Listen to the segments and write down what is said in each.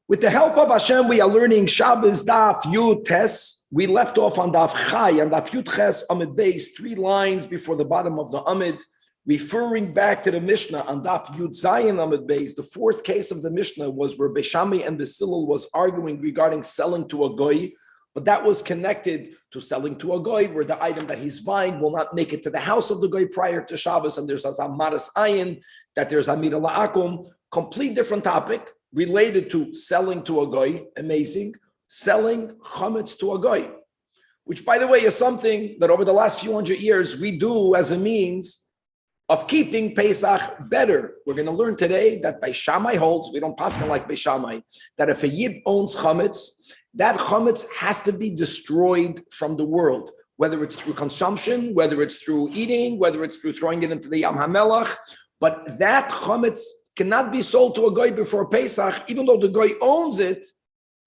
With the help of Hashem, we are learning Shabbos Daf Yud Tes. We left off on Daf Chai, and Daf Yud Ches Amid Beis, 3 lines before the bottom of the Amid, referring back to the Mishnah on Daf Yud Zayin Amid Beis. The fourth case of the Mishnah was where Beishami and Basilil was arguing regarding selling to a goy, but that was connected to selling to a goy, where the item that he's buying will not make it to the house of the goy prior to Shabbos, and there's a Zamaras Ayin, that there's Amira La'akum, complete different topic, related to selling to a goy, amazing, selling chametz to a goy, which, by the way, is something that over the last few hundred years we do as a means of keeping Pesach better. We're going to learn today that Beishamai holds, we don't paskin like Beishamai, that if a Yid owns chametz, that chametz has to be destroyed from the world, whether it's through consumption, whether it's through eating, whether it's through throwing it into the Yam HaMelech, but that chametz cannot be sold to a goy before Pesach, even though the goy owns it,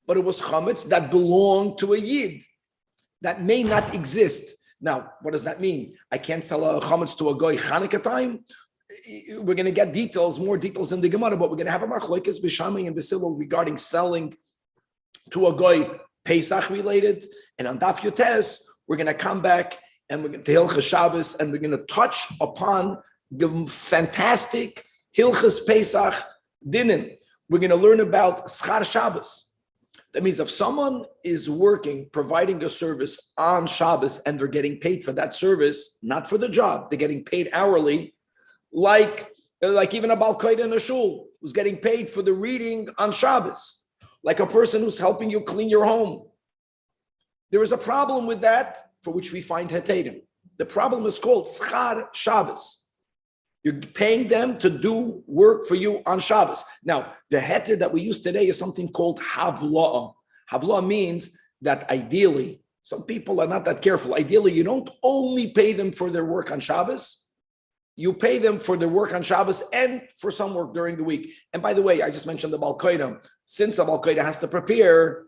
but it was chametz that belonged to a yid that may not exist. Now, what does that mean? I can't sell a chametz to a goy Chanukah time. We're going to get more details in the Gemara, but we're going to have a machlokes b'Shamai and b'Silul regarding selling to a goy Pesach related. And on Daf Yotes, we're going to come back and we're going to Hilchas Shabbos, and we're going to touch upon the fantastic Hilchas Pesach Dinin. We're going to learn about Schar Shabbos. That means if someone is working, providing a service on Shabbos, and they're getting paid for that service, not for the job, they're getting paid hourly, like even a Baal Koida in a shul who's getting paid for the reading on Shabbos, like a person who's helping you clean your home. There is a problem with that for which we find Heterim. The problem is called Schar Shabbos. You're paying them to do work for you on Shabbos. Now, the heter that we use today is something called havla'ah. Havla'ah means that ideally, some people are not that careful. Ideally, you don't only pay them for their work on Shabbos. You pay them for their work on Shabbos and for some work during the week. And by the way, I just mentioned the Baal Koida. Since the Baal Koida has to prepare,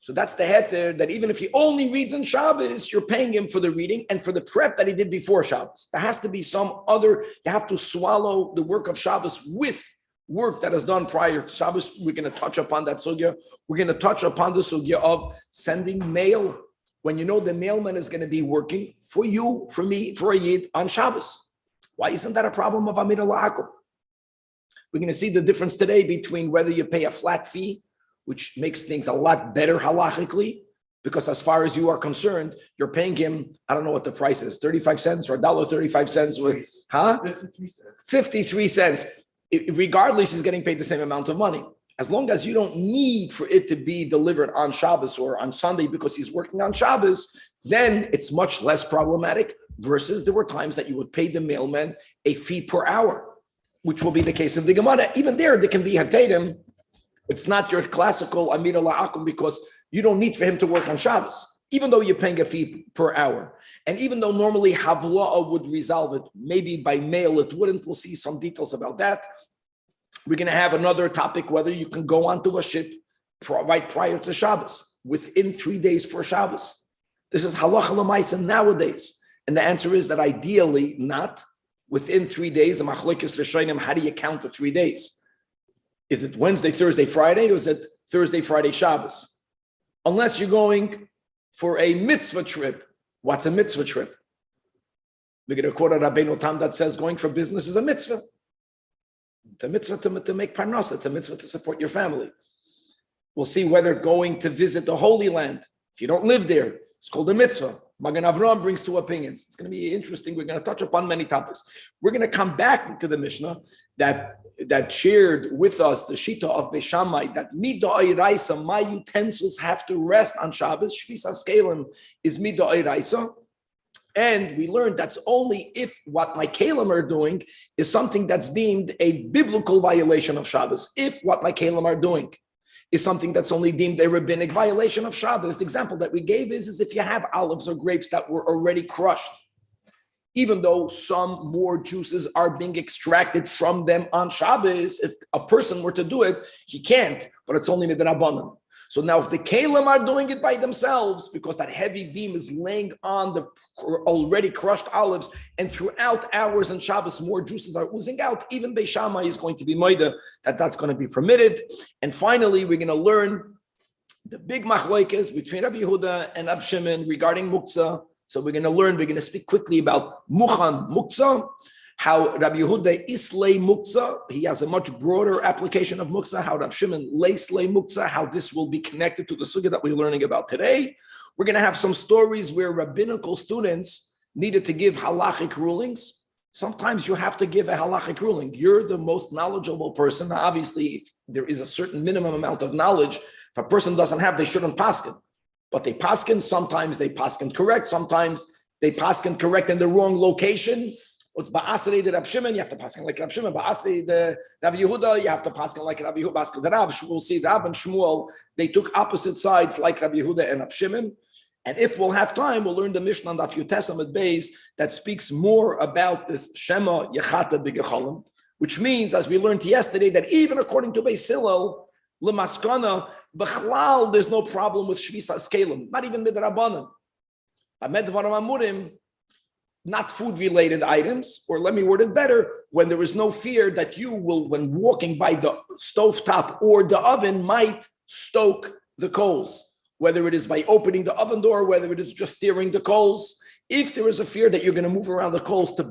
so that's the heter that even if he only reads on Shabbos, you're paying him for the reading and for the prep that he did before Shabbos. There has to be some other, you have to swallow the work of Shabbos with work that is done prior to Shabbos. We're going to touch upon that sugya. We're going to touch upon the sugya of sending mail when you know the mailman is going to be working for you, for me, for a Yid on Shabbos. Why isn't that a problem of Amira La'akum? We're going to see the difference today between whether you pay a flat fee, which makes things a lot better halachically, because as far as you are concerned, you're paying him, I don't know what the price is, 35 cents or $1.35, huh? 53 cents. 53 cents. Regardless, he's getting paid the same amount of money. As long as you don't need for it to be delivered on Shabbos or on Sunday because he's working on Shabbos, then it's much less problematic, versus there were times that you would pay the mailman a fee per hour, which will be the case of the Gemara. Even there can be Hatedim. It's not your classical Amira La'akum because you don't need for him to work on Shabbos, even though you're paying a fee per hour. And even though normally Havla'ah would resolve it, maybe by mail it wouldn't. We'll see some details about that. We're going to have another topic, whether you can go onto a ship right prior to Shabbos, within 3 days for Shabbos. This is halacha l'maisa nowadays. And the answer is that ideally not. Within 3 days, a machlokes rishonim, how do you count the 3 days? Is it Wednesday, Thursday, Friday, or is it Thursday, Friday, Shabbos? Unless you're going for a mitzvah trip. What's a mitzvah trip? We're going to quote a Rabbeinu Tam that says going for business is a mitzvah. It's a mitzvah to make parnas. It's a mitzvah to support your family. We'll see whether going to visit the Holy Land, if you don't live there, it's called a mitzvah. Magen Avraham brings 2 opinions. It's going to be interesting. We're going to touch upon many topics. We're going to come back to the Mishnah that shared with us the Shita of Beishamai, that Midah Eiraisa, my utensils have to rest on Shabbos. Shvisas Kalim is Midah Eiraisa. And we learned that's only if what my Kalim are doing is something that's deemed a biblical violation of Shabbos. If what my Kalim are doing is something that's only deemed a rabbinic violation of Shabbos. The example that we gave is if you have olives or grapes that were already crushed, even though some more juices are being extracted from them on Shabbos, if a person were to do it, he can't, but it's only midrabanan. So now if the Kalim are doing it by themselves, because that heavy beam is laying on the already crushed olives, and throughout hours and Shabbos, more juices are oozing out, even Beis Shammai is going to be moida that's going to be permitted. And finally, we're going to learn the big machlokes between Rabbi Yehuda and Rabbi Shimon regarding Muksa. So we're going to speak quickly about Mukhan Muksa, how Rabbi Yehuda islay Muksa, he has a much broader application of Muksa, how Rabbi Shimon lay Muksa, how this will be connected to the sugya that we're learning about today. We're going to have some stories where rabbinical students needed to give halachic rulings. Sometimes you have to give a halachic ruling. You're the most knowledgeable person. Now, obviously, if there is a certain minimum amount of knowledge, if a person doesn't have, they shouldn't paskin. But they paskin, sometimes they paskin correct, sometimes they paskin correct in the wrong location. It's ba'asrei the Rabbi Shimon, you have to paskin like Rabbi Shimon. Ba'asrei the Rabbi Yehuda, you have to paskin like Rabbi Yehuda. Ba'asrei the Rab, we'll see Rab and Shmuel, they took opposite sides like Rabbi Yehuda and Rabbi Shimon. And if we'll have time, we'll learn the Mishnah on Daf Yutes Amud Beis that speaks more about this Shema Yechata B'Gecholim, which means, as we learned yesterday, that even according to Beis Hillel, L'maskana, B'chlal, there's no problem with Shvisa Skelim, not even Midrabanan. Amed Dvarim Amurim, not food-related items, or let me word it better, when there is no fear that you will, when walking by the stovetop or the oven, might stoke the coals, whether it is by opening the oven door, whether it is just stirring the coals. If there is a fear that you're going to move around the coals to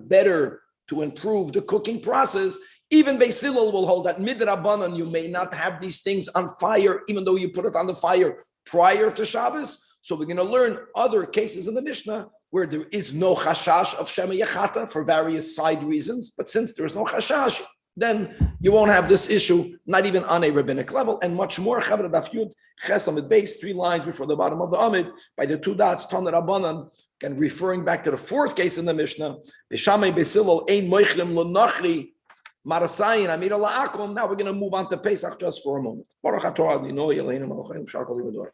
improve the cooking process, even Beis Hillel will hold that midrabanan, you may not have these things on fire, even though you put it on the fire prior to Shabbos. So we're going to learn other cases in the Mishnah where there is no chashash of Shema Yechata for various side reasons. But since there is no chashash, then you won't have this issue, not even on a rabbinic level, and much more. Chavra Daf Yud Ches Amid Beis, 3 lines before the bottom of the Amid, by the 2 dots, Tana Rabbanan, and referring back to the 4th case in the Mishnah, Beishamei Beis Hillel Ein Moichlim L'Nachri Marasayin Amira La'akum. Now we're going to move on to Pesach just for a moment. Baruch HaTorah Adonai Eloheinu Melech Haolam Shar Kol Yivador.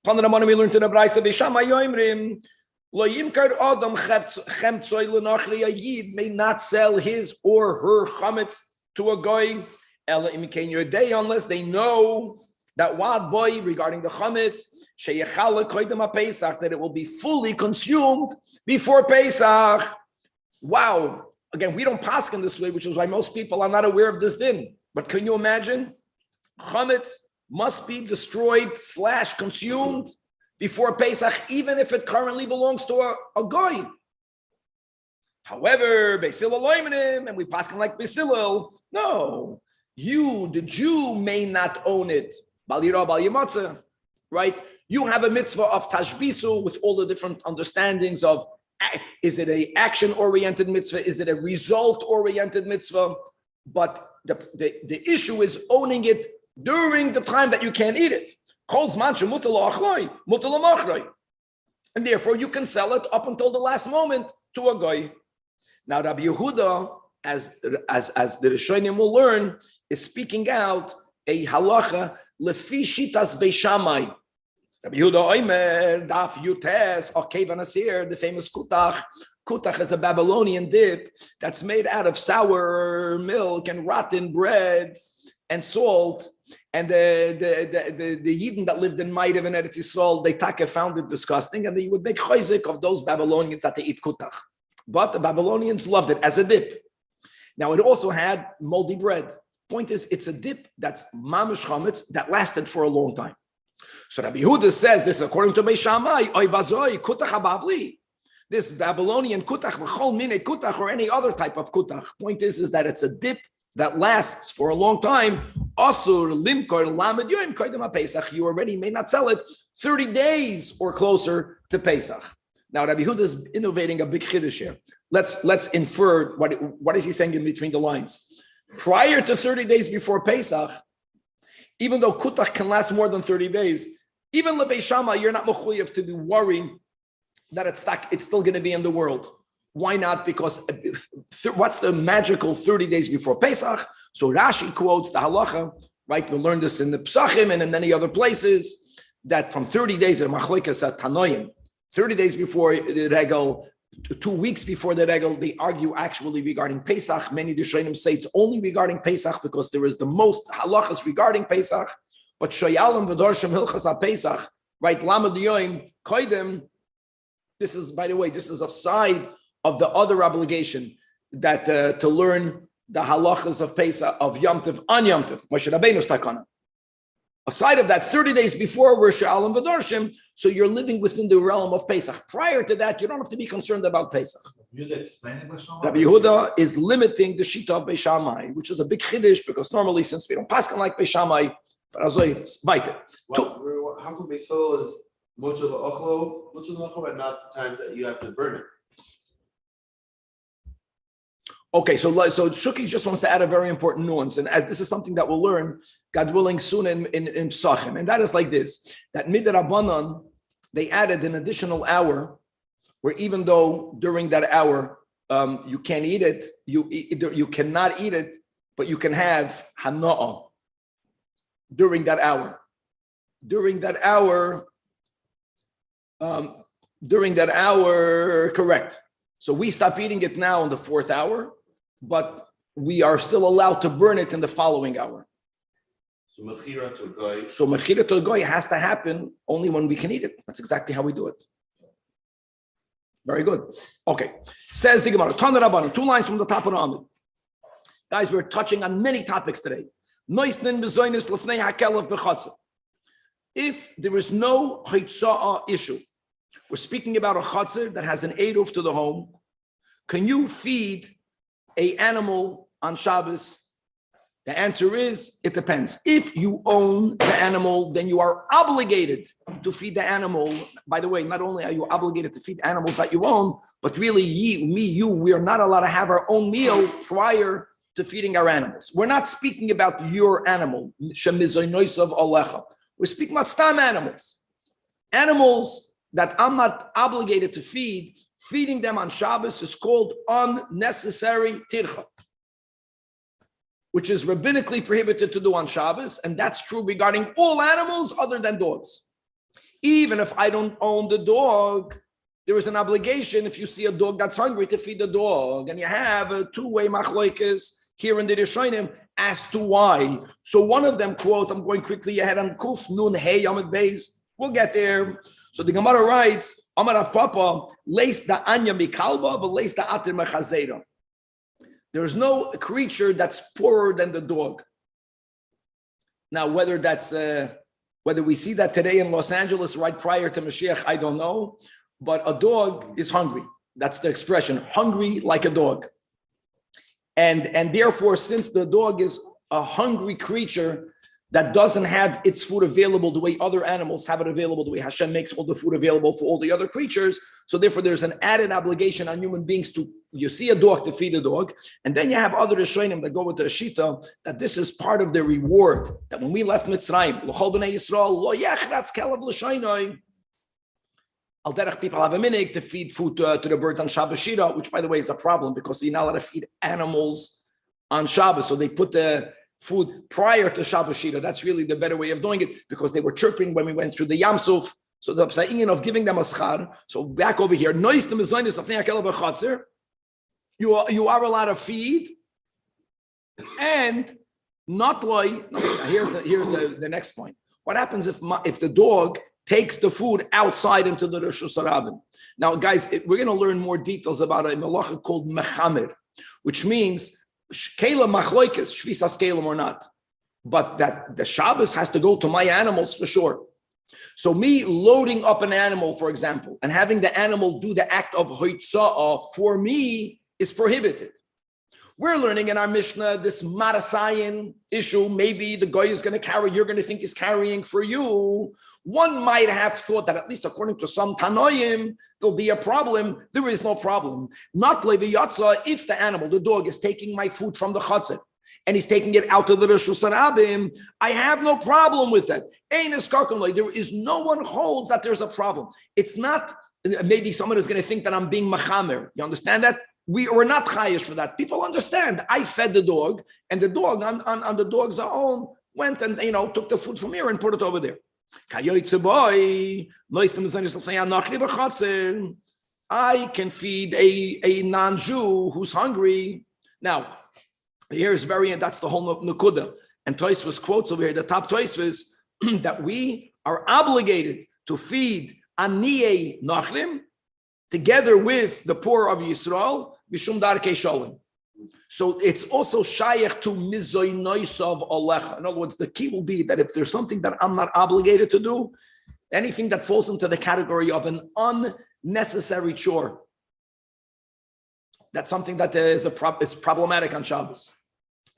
Tana Rabbanan, we learned to the Brayso Beishamei Yoimrim Lo Yimkar Adam Chemtzoy L'Nachri, a Yid may not sell his or her chametz to a goy Ela Imkein Yodei, unless they know that what boy regarding the chametz sheyechala koydem haPesach, that it will be fully consumed before Pesach. Wow! Again, we don't paskin this way, which is why most people are not aware of this din. But can you imagine? Chametz must be destroyed / consumed before Pesach, even if it currently belongs to a goy. However, Beis Hillel loymenim, and we paskin like Beis Hillel. No, you, the Jew, may not own it. Bal yirah, bal yimatzeh, right? You have a mitzvah of tashbisu with all the different understandings of, is it an action-oriented mitzvah? Is it a result-oriented mitzvah? But the issue is owning it during the time that you can't eat it. And therefore, you can sell it up until the last moment to a guy. Now, Rabbi Yehuda, as the Rishonim will learn, is speaking out a halacha lefi shitas Beis Shammai. Rabbi Yehuda Oimer, Daf Yutes, Okev Anasir, the famous kutach. Kutach is a Babylonian dip that's made out of sour milk and rotten bread and salt. And the Yidden that lived in Ma'ariv and Eretz Yisrael, they found it disgusting, and they would make chayzik of those Babylonians that they eat kutach. But the Babylonians loved it as a dip. Now, it also had moldy bread. Point is, it's a dip that's mamish chametz that lasted for a long time. So Rabbi Yehuda says this according to Beis Shammai, oy bazoi kutach habavli. This Babylonian kutach, v'chol mine kutach, or any other type of kutach. Point is that it's a dip that lasts for a long time. Asur limkor lamed yoim koydem haPesach. You already may not sell it 30 days or closer to Pesach. Now Rabbi Yehuda is innovating a big chiddush here. Let's infer what is he saying in between the lines. Prior to 30 days before Pesach, even though kutach can last more than 30 days, even leBeis Shammai, you're not mechuyev to be worried that it's still going to be in the world. Why not? Because what's the magical 30 days before Pesach? So Rashi quotes the halacha, right? We learned this in the Psachim and in many other places, that from 30 days, in Machlokes at Tanoim, 30 days before the Regel, 2 weeks before the regel, they argue actually regarding Pesach. Many Rishonim say it's only regarding Pesach because there is the most halachas regarding Pesach. But Shoyalim v'dorshim hilchas ha-Pesach, right? Lamed yoim koidem. This is, by the way, this is a side of the other obligation that to learn the halachas of Pesach, of Yom Tov, on Yom Tov. Moshe Rabbeinu's takana. Aside of that, 30 days before we're Sha'alim V'Darshim, so you're living within the realm of Pesach. Prior to that, you don't have to be concerned about Pesach. Rabbi Yehuda is limiting the Shita of Beis Shammai, which is a big chiddush because normally, since we don't paskin like Beis Shammai, but as I weiter. How come Beis Hillel is much of the ochlo, and not the time that you have to burn it? Okay, so Shuki just wants to add a very important nuance, and this is something that we'll learn, God willing, soon in Psachim, and that is like this: that Midrabanan, they added an additional hour, where even though during that hour you can't eat it, you cannot eat it, but you can have hana'ah during that hour. During that hour, correct. So we stop eating it now in the 4th hour, but we are still allowed to burn it in the following hour. So mechira to a guy. So mechira to a guy has to happen only when we can eat it. That's exactly how we do it. Very good. Okay. Says the Gemara, Tana Rabbanan, 2 lines from the top of the Amid. Guys, we're touching on many topics today. If there is no Hitza'ah issue, we're speaking about a chatzir that has an eruv to the home. Can you feed an animal on Shabbos? The answer is, it depends. If you own the animal, then you are obligated to feed the animal. By the way, not only are you obligated to feed animals that you own, but really we are not allowed to have our own meal prior to feeding our animals. We're not speaking about your animal. We're speaking about stam animals. Animals that I'm not obligated to feed, feeding them on Shabbos is called unnecessary tircha, which is rabbinically prohibited to do on Shabbos, and that's true regarding all animals other than dogs. Even if I don't own the dog, there is an obligation if you see a dog that's hungry to feed the dog, and you have a 2-way machloikes here in the Rishonim as to why. So one of them quotes, I'm going quickly ahead on Kuf Nun Hey Yamid Beis. We'll get there. So the Gemara writes, Amar Rav Papa, leis da anya mikalba, but leis da atir mechazera. There's no creature that's poorer than the dog. Now, whether we see that today in Los Angeles right prior to Mashiach, I don't know. But a dog is hungry. That's the expression, hungry like a dog. And therefore, since the dog is a hungry creature that doesn't have its food available the way other animals have it available, the way Hashem makes all the food available for all the other creatures. So therefore, there's an added obligation on human beings you see a dog to feed a dog. And then you have other Rishonim that go with the Ashita, that this is part of the reward, that when we left Mitzrayim, L'chol b'nei Yisrael, lo yechratz kelav l'shaynoi. Al derech, people have a minhag to feed food to the birds on Shabbos Shira, which by the way is a problem because you're not allowed to feed animals on Shabbos. So they put the food prior to Shabbos Shira. That's really the better way of doing it because they were chirping when we went through the Yam Suf. So the psayin of giving them a schar. So back over here, you are allowed to feed, and not like. Here's the next point. What happens if the dog takes the food outside into the Rishus Harabim? Now, guys, we're going to learn more details about a malacha called mechamer, which means Kela machloikes, shvisas kelim or not, but that the Shabbos has to go to my animals for sure. So me loading up an animal, for example, and having the animal do the act of hoitza'ah for me is prohibited. We're learning in our Mishnah this marasayin issue. Maybe the guy is going to carry, you're going to think is carrying for you. One might have thought that at least according to some Tanoim, there'll be a problem. There is no problem. Not leviyatza, if the animal, the dog, is taking my food from the chatzir and he's taking it out to the Rishus Harabim, I have no problem with that. There is no one holds that there's a problem. It's not, maybe someone is going to think that I'm being machamer. You understand that? We're not chayish for that. People understand. I fed the dog, and the dog on the dog's own went and took the food from here and put it over there. I can feed a non-Jew who's hungry. Now, here's that's the whole Nakuda. And Tosfos quotes over here, the top Tosfos, that we are obligated to feed Aniyei Nachrim together with the poor of Yisrael, Mishum Darkei Shalom. So it's also shayach to mizoy noisav alecha. In other words, the key will be that if there's something that I'm not obligated to do, anything that falls into the category of an unnecessary chore, that's something that is problematic on Shabbos.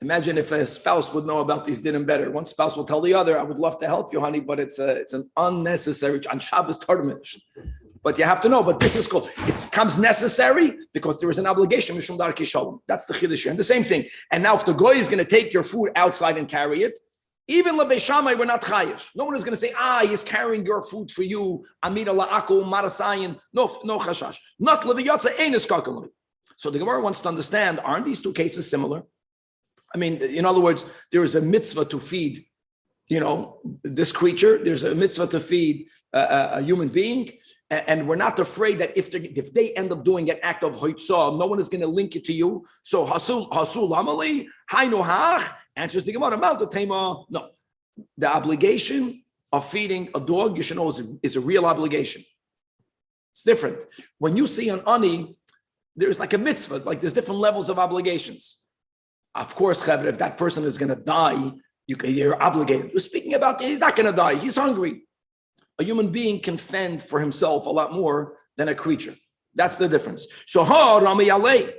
Imagine if a spouse would know about these dinim better. One spouse will tell the other, "I would love to help you, honey, but it's an unnecessary on Shabbos tournament." But you have to know. But this is called, it comes necessary because there is an obligation. Mishum darkei shalom. That's the chiddush here. And the same thing. And now if the goy is going to take your food outside and carry it, even lebei shamai, we're not chayish. No one is going to say, he's carrying your food for you. Amira la'ako marasayin. No chashash. Not leviyatza einis kakaloi. So the Gemara wants to understand, aren't these two cases similar? I mean, in other words, there is a mitzvah to feed, this creature. There's a mitzvah to feed a human being. And we're not afraid that if they end up doing an act of hoitzah, no one is going to link it to you. So hasul amali hainu hach answers the Gemara. No, the obligation of feeding a dog, you should know, is a real obligation. It's different. When you see an ani, there's like a mitzvah, like there's different levels of obligations. Of course, Chavre, if that person is going to die, you're obligated. We're speaking about he's not going to die. He's hungry. A human being can fend for himself a lot more than a creature. That's the difference. So, Rami Alei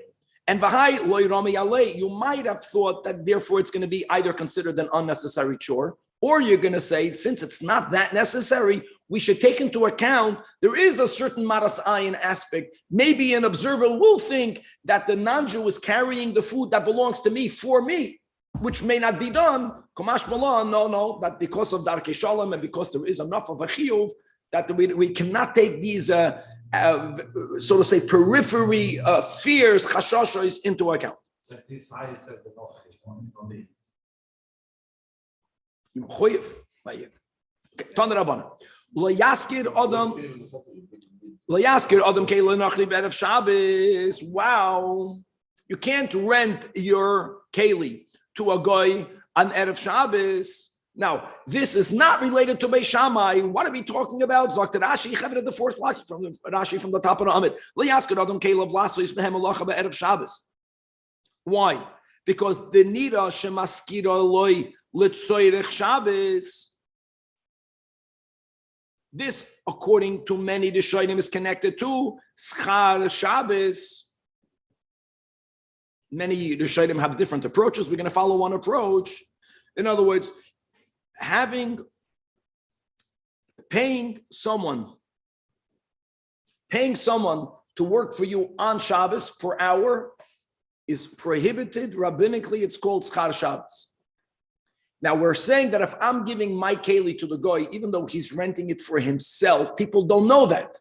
and Vahai Loi Rami Alei, you might have thought that therefore it's going to be either considered an unnecessary chore, or you're going to say, since it's not that necessary, we should take into account there is a certain maras ayin aspect. Maybe an observer will think that the non-Jew is carrying the food that belongs to me for me, which may not be done. Kumash Malan, no, that because of Darkei Shalom and because there is enough of a chiyuv, that we cannot take these, so to say, periphery fears, chashashos into account. Lo yaskir adam keilah nachli b'erev Shabbos. Wow, you can't rent your keli to a guy on Erev Shabbos. Now, this is not related to Beis Shammai. What are we talking about? Zok Rashi, the fourth Rashi from Rashi from the top of the Amid. Lo yaskir adam keilah v'lasos b'hem alacha b'erev Shabbos. Why? Because the nida shemaskira loy l'tzoyrech Shabbos. This, according to many Rishonim, is connected to Schar Shabbos. Many Rishonim have different approaches. We're going to follow one approach. In other words, paying someone to work for you on Shabbos per hour is prohibited rabbinically. It's called Schar Shabbos. Now, we're saying that if I'm giving my keli to the goy, even though he's renting it for himself, people don't know that.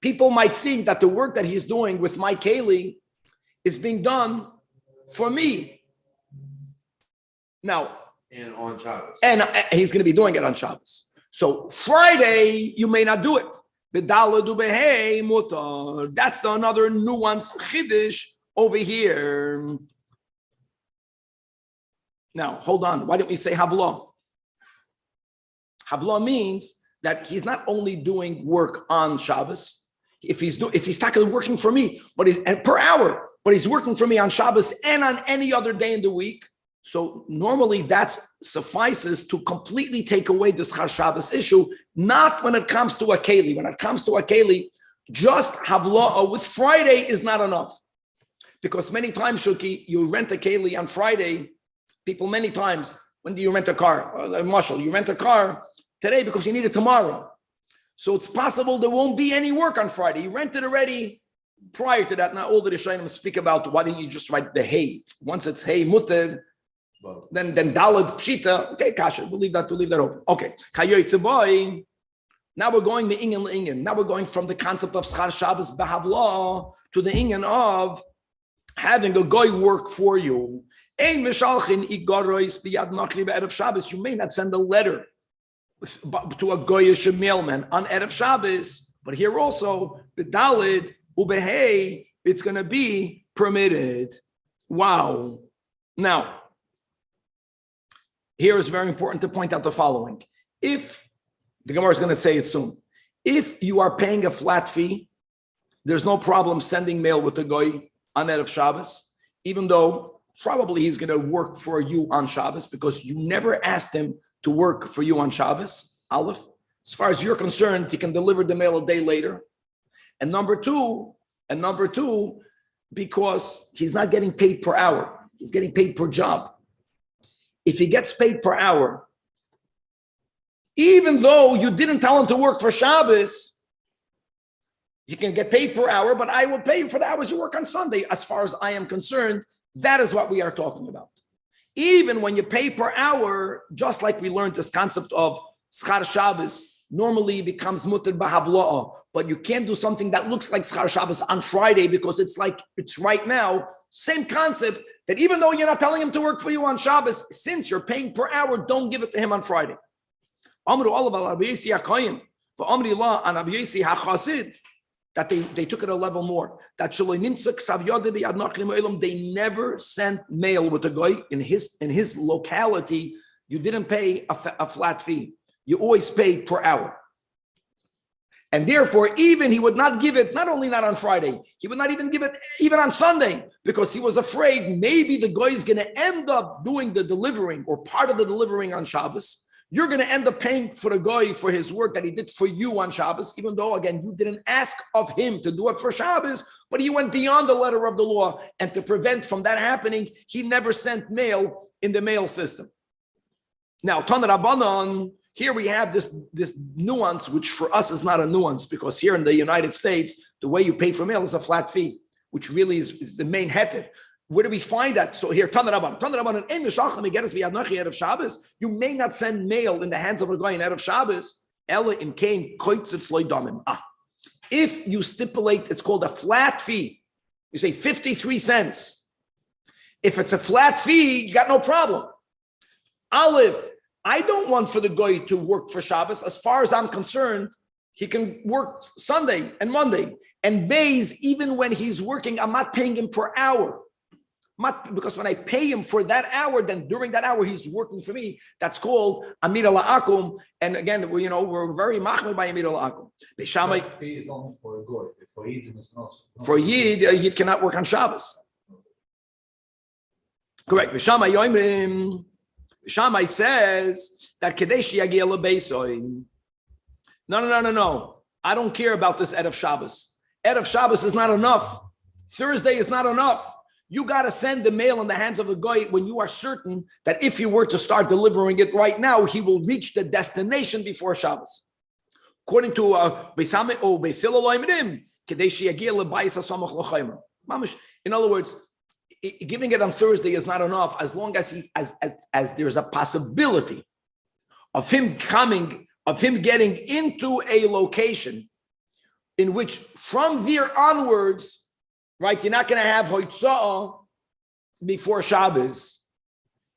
People might think that the work that he's doing with my keli is being done for me. Now, and on Shabbos. And he's going to be doing it on Shabbos. So Friday, you may not do it. That's another nuance chiddush over here. Now, hold on. Why don't we say havla? Havla means that he's not only doing work on Shabbos. If he's technically working for me, and per hour, but he's working for me on Shabbos and on any other day in the week. So normally that suffices to completely take away this Schar Shabbos issue. Not when it comes to a keli. When it comes to a keli, just havla with Friday is not enough, because many times, Shuki, you rent a keli on Friday. People many times, when do you rent a car? Marshall, you rent a car today because you need it tomorrow. So it's possible there won't be any work on Friday. You rented already prior to that. Now all the Rishonim speak about why didn't you just write the hay? Once it's hay mutter, then dalad pshita. Okay, kasha. We'll leave that open. Okay. Now we're going me'inyan. Now we're going from the concept of Schar Shabbos b'havla to the inyan of having a guy work for you. You may not send a letter to a goyish mailman on Erev Shabbos, but here also the Dalid Ubehei, it's going to be permitted. Wow. Now, here is very important to point out the following. If, the Gemara is going to say it soon, if you are paying a flat fee, there's no problem sending mail with the goy on Erev Shabbos, even though probably he's going to work for you on Shabbos because you never asked him to work for you on Shabbos, Aleph. As far as you're concerned, he can deliver the mail a day later. And number two, because he's not getting paid per hour, he's getting paid per job. If he gets paid per hour, even though you didn't tell him to work for Shabbos, you can get paid per hour, but I will pay you for the hours you work on Sunday. As far as I am concerned, that is what we are talking about. Even when you pay per hour, just like we learned this concept of Schar Shabbos, normally becomes mutter b'havlo'ah, but you can't do something that looks like Schar Shabbos on Friday because it's like it's right now. Same concept that even though you're not telling him to work for you on Shabbos, since you're paying per hour, don't give it to him on Friday. Amru olav al Rabbi Yossi HaKohen, for Amri La and Rabbi Yossi HaChasid, that they took it a level more. That they never sent mail with a guy in his locality. You didn't pay a flat fee. You always paid per hour. And therefore, even he would not give it, not only not on Friday, he would not even give it even on Sunday, because he was afraid maybe the guy is going to end up doing the delivering or part of the delivering on Shabbos. You're going to end up paying for the guy for his work that he did for you on Shabbos, even though, again, you didn't ask of him to do it for Shabbos, but he went beyond the letter of the law. And to prevent from that happening, he never sent mail in the mail system. Now, Tanach Rabbanan, here we have this nuance, which for us is not a nuance, because here in the United States, the way you pay for mail is a flat fee, which really is the main heter. Where do we find that? So here, Tanach Rabbanan, Erev Shabbos, you may not send mail in the hands of a guy in Erev Shabbos. If you stipulate, it's called a flat fee. You say 53 cents. If it's a flat fee, you got no problem. Aleph, I don't want for the guy to work for Shabbos. As far as I'm concerned, he can work Sunday and Monday. And Beis, even when he's working, I'm not paying him per hour. Because when I pay him for that hour, then during that hour, he's working for me. That's called Amira La'akum. And again, we're very machmir by Amira La'akum. The fee is only for a goy. For Yid, it's not. For Yid, Yid cannot work on Shabbos. Correct. Shammai says that Kadesh Yagia LeBeisoi. No. I don't care about this Erev Shabbos. Erev Shabbos is not enough. Thursday is not enough. You got to send the mail in the hands of a guy when you are certain that if you were to start delivering it right now, he will reach the destination before Shabbos. According to Beisame or Beisilo Loimrim, Kadesh Yagia LeBeisa Samach Lochaimer. In other words, giving it on Thursday is not enough as long as as there's a possibility of him getting into a location in which from there onwards, right, you're not going to have hoitzah before Shabbos.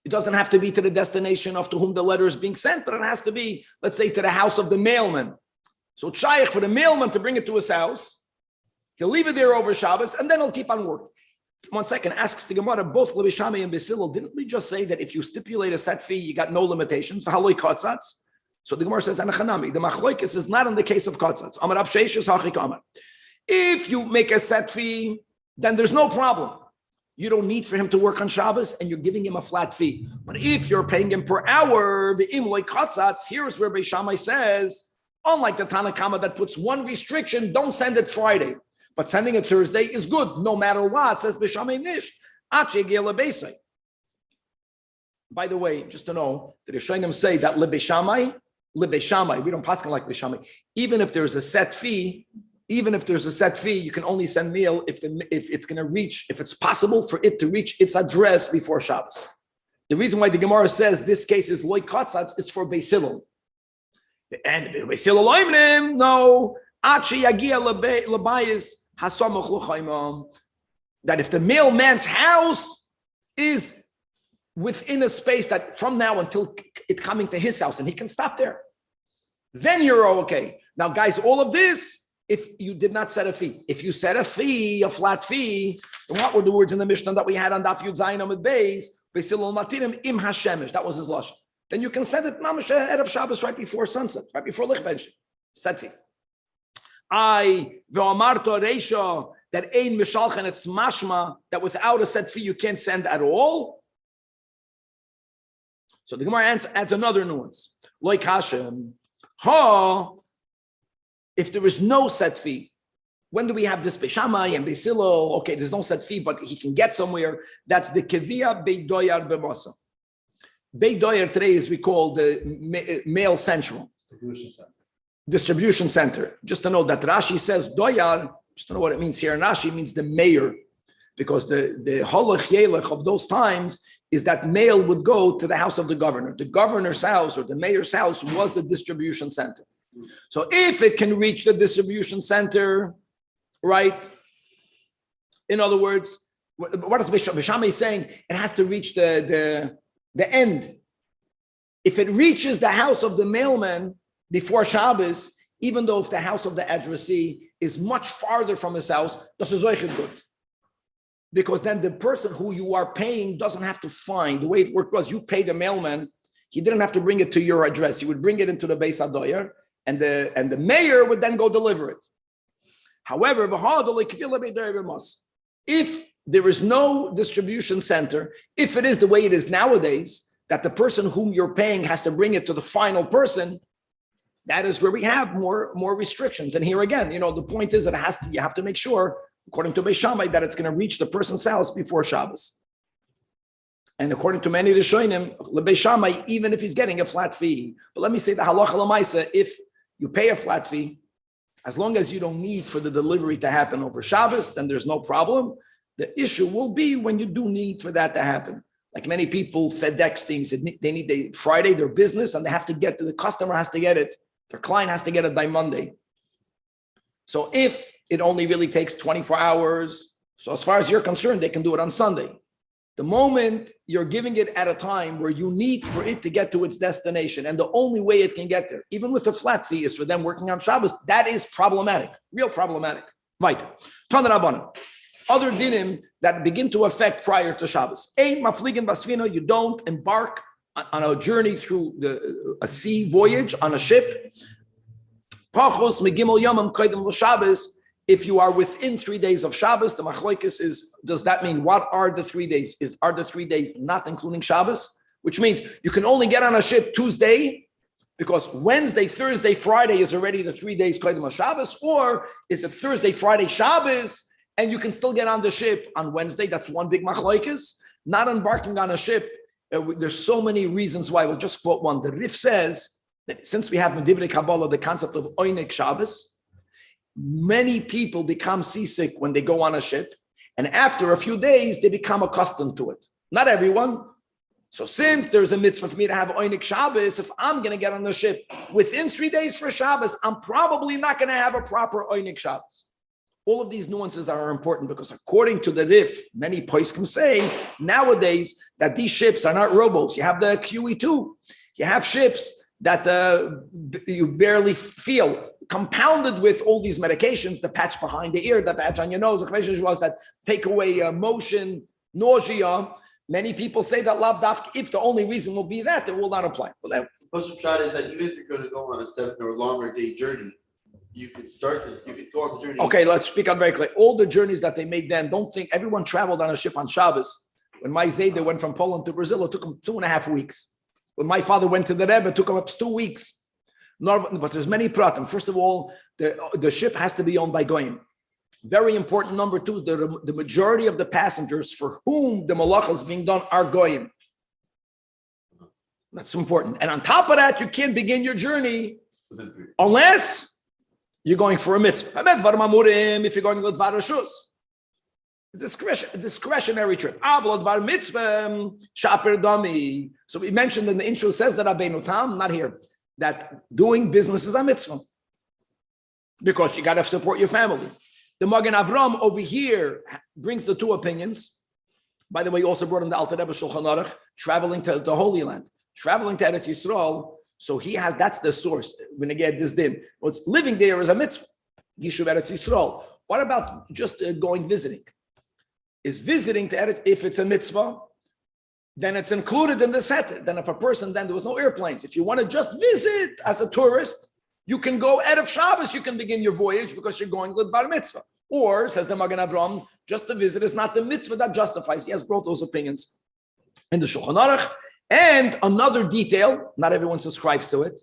It doesn't have to be to the destination of to whom the letter is being sent, but it has to be, let's say, to the house of the mailman. So it's shaykh for the mailman to bring it to his house. He'll leave it there over Shabbos, and then he'll keep on working. 1 second, asks the Gemara, both Levi Shammai and Basilil, didn't we just say that if you stipulate a set fee, you got no limitations? So the Gemara says, Anachanami, the Machloikis is not in the case of Kotzatz. If you make a set fee, then there's no problem. You don't need for him to work on Shabbos, and you're giving him a flat fee. But if you're paying him per hour, here's where Beis Shammai says, unlike the Tanach that puts one restriction, don't send it Friday. But sending it Thursday is good, no matter what, says Beis Shammai Nish. By the way, just to know, the Rishonim say that Beis Shammai, we don't paskin like Beis Shammai. Even if there's a set fee, you can only send mail if it's going to reach, if it's possible for it to reach its address before Shabbos. The reason why the Gemara says this case is loy katzatz is for Beis Hillel. And Beis Hillel loimrim, no, achi yagia lebayis hasamach l'chaimam. That if the mailman's house is within a space that from now until it coming to his house and he can stop there, then you're okay. Now, guys, all of this if you did not set a fee. If you set a fee, a flat fee, then what were the words in the Mishnah that we had on Daf Yud Zayin Amud Beis? Besilol Matirim im Hashemesh. That was his lashon. Then you can set it mamash ahead of Shabbos, right before sunset, right before Lichbench. Set fee. I ve'amarto reisha that ein mishalchen, it's mashma that without a set fee you can't send at all. So the Gemara adds another nuance. Like Hashem, if there is no set fee, when do we have this Beishamai and Beisilo? Okay, there's no set fee, but he can get somewhere. That's the Kevia Beidoyar Bemasa. Beidoyar today is we call the mail central. Distribution center. Just to know that Rashi says Doyar, just to know what it means here. And Rashi means the mayor, because the halach yelech of those times is that mail would go to the house of the governor. The governor's house or the mayor's house was the distribution center. So if it can reach the distribution center, right? In other words, what is Bishama is saying? It has to reach the end. If it reaches the house of the mailman before Shabbos, even though if the house of the addressee is much farther from his house, das ist euch good. Because then the person who you are paying doesn't have to find. The way it worked was you paid the mailman, he didn't have to bring it to your address. He would bring it into the Beis HaDoyer, and the mayor would then go deliver it. However, if there is no distribution center, if it is the way it is nowadays, that the person whom you're paying has to bring it to the final person, that is where we have more restrictions. And here again, the point is that you have to make sure, according to Beis Shammai, that it's going to reach the person's house before Shabbos. And according to many Rishonim, Beis Shammai, even if he's getting a flat fee. But let me say the halacha l'maisa, if you pay a flat fee, as long as you don't need for the delivery to happen over Shabbos, then there's no problem. The issue will be when you do need for that to happen. Like many people FedEx things, they need Friday, their business, and they have to get the customer has to get it. Their client has to get it by Monday. So if it only really takes 24 hours, so as far as you're concerned, they can do it on Sunday. The moment you're giving it at a time where you need for it to get to its destination, and the only way it can get there, even with a flat fee, is for them working on Shabbos, that is problematic, real problematic. Right. Other dinim that begin to affect prior to Shabbos. You don't embark on a journey through a sea voyage on a ship. If you are within 3 days of Shabbos, the machlokes is, does that mean what are the 3 days? Are the 3 days not including Shabbos? Which means you can only get on a ship Tuesday, because Wednesday, Thursday, Friday is already the 3 days Kodim Shabbos, or is it Thursday, Friday, Shabbos, and you can still get on the ship on Wednesday? That's one big machlokes. Not embarking on a ship, there's so many reasons why. We'll just quote one. The Rif says that since we have Medivrei Kabbalah the concept of Oinek Shabbos, many people become seasick when they go on a ship, and after a few days they become accustomed to it. Not everyone. So since there's a mitzvah for me to have Oinek Shabbos, if I'm going to get on the ship within 3 days for Shabbos, I'm probably not going to have a proper Oinek Shabbos. All of these nuances are important because according to the Rif, many poskim say nowadays that these ships are not rowboats. You have the QE2. You have ships that you barely feel, compounded with all these medications, the patch behind the ear, the patch on your nose. The question was that take away motion, nausea. Many people say that lav dafka, if the only reason will be that, it will not apply. Well, the question shot is that even if you're going to go on a 7 or longer day journey, you could go on the journey. Okay, let's speak out very clearly. All the journeys that they made then, don't think everyone traveled on a ship on Shabbos. When my Zayda went from Poland to Brazil, it took him 2.5 weeks. When my father went to the Rebbe, it took him up to 2 weeks. But there's many pratim. First of all, the ship has to be owned by Goyim. Very important. Number two, the majority of the passengers for whom the malacha is being done are Goyim. That's important. And on top of that, you can't begin your journey unless you're going for a mitzvah. If you're going to Dvar Rishus, a discretionary trip. So we mentioned in the intro says that Rabbeinu Tam, not here, that doing business is a mitzvah because you got to support your family. The Magen Avram over here brings the two opinions. By the way, he also brought in the Alter Rebbe Shulchan Aruch, traveling to the Holy Land, traveling to Eretz Yisrael. So he has, that's the source. When I get this din, what's living there is a mitzvah. Yishuv Eretz Yisrael. What about just going visiting? Is visiting to Eretz, if it's a mitzvah, then it's included in the set. Then if a person, then there was no airplanes. If you want to just visit as a tourist, you can go Erev Shabbos, you can begin your voyage because you're going with bar mitzvah. Or, says the Magen Avraham, just to visit is not the mitzvah that justifies. He has brought those opinions in the Shulchan Aruch. And another detail, not everyone subscribes to it,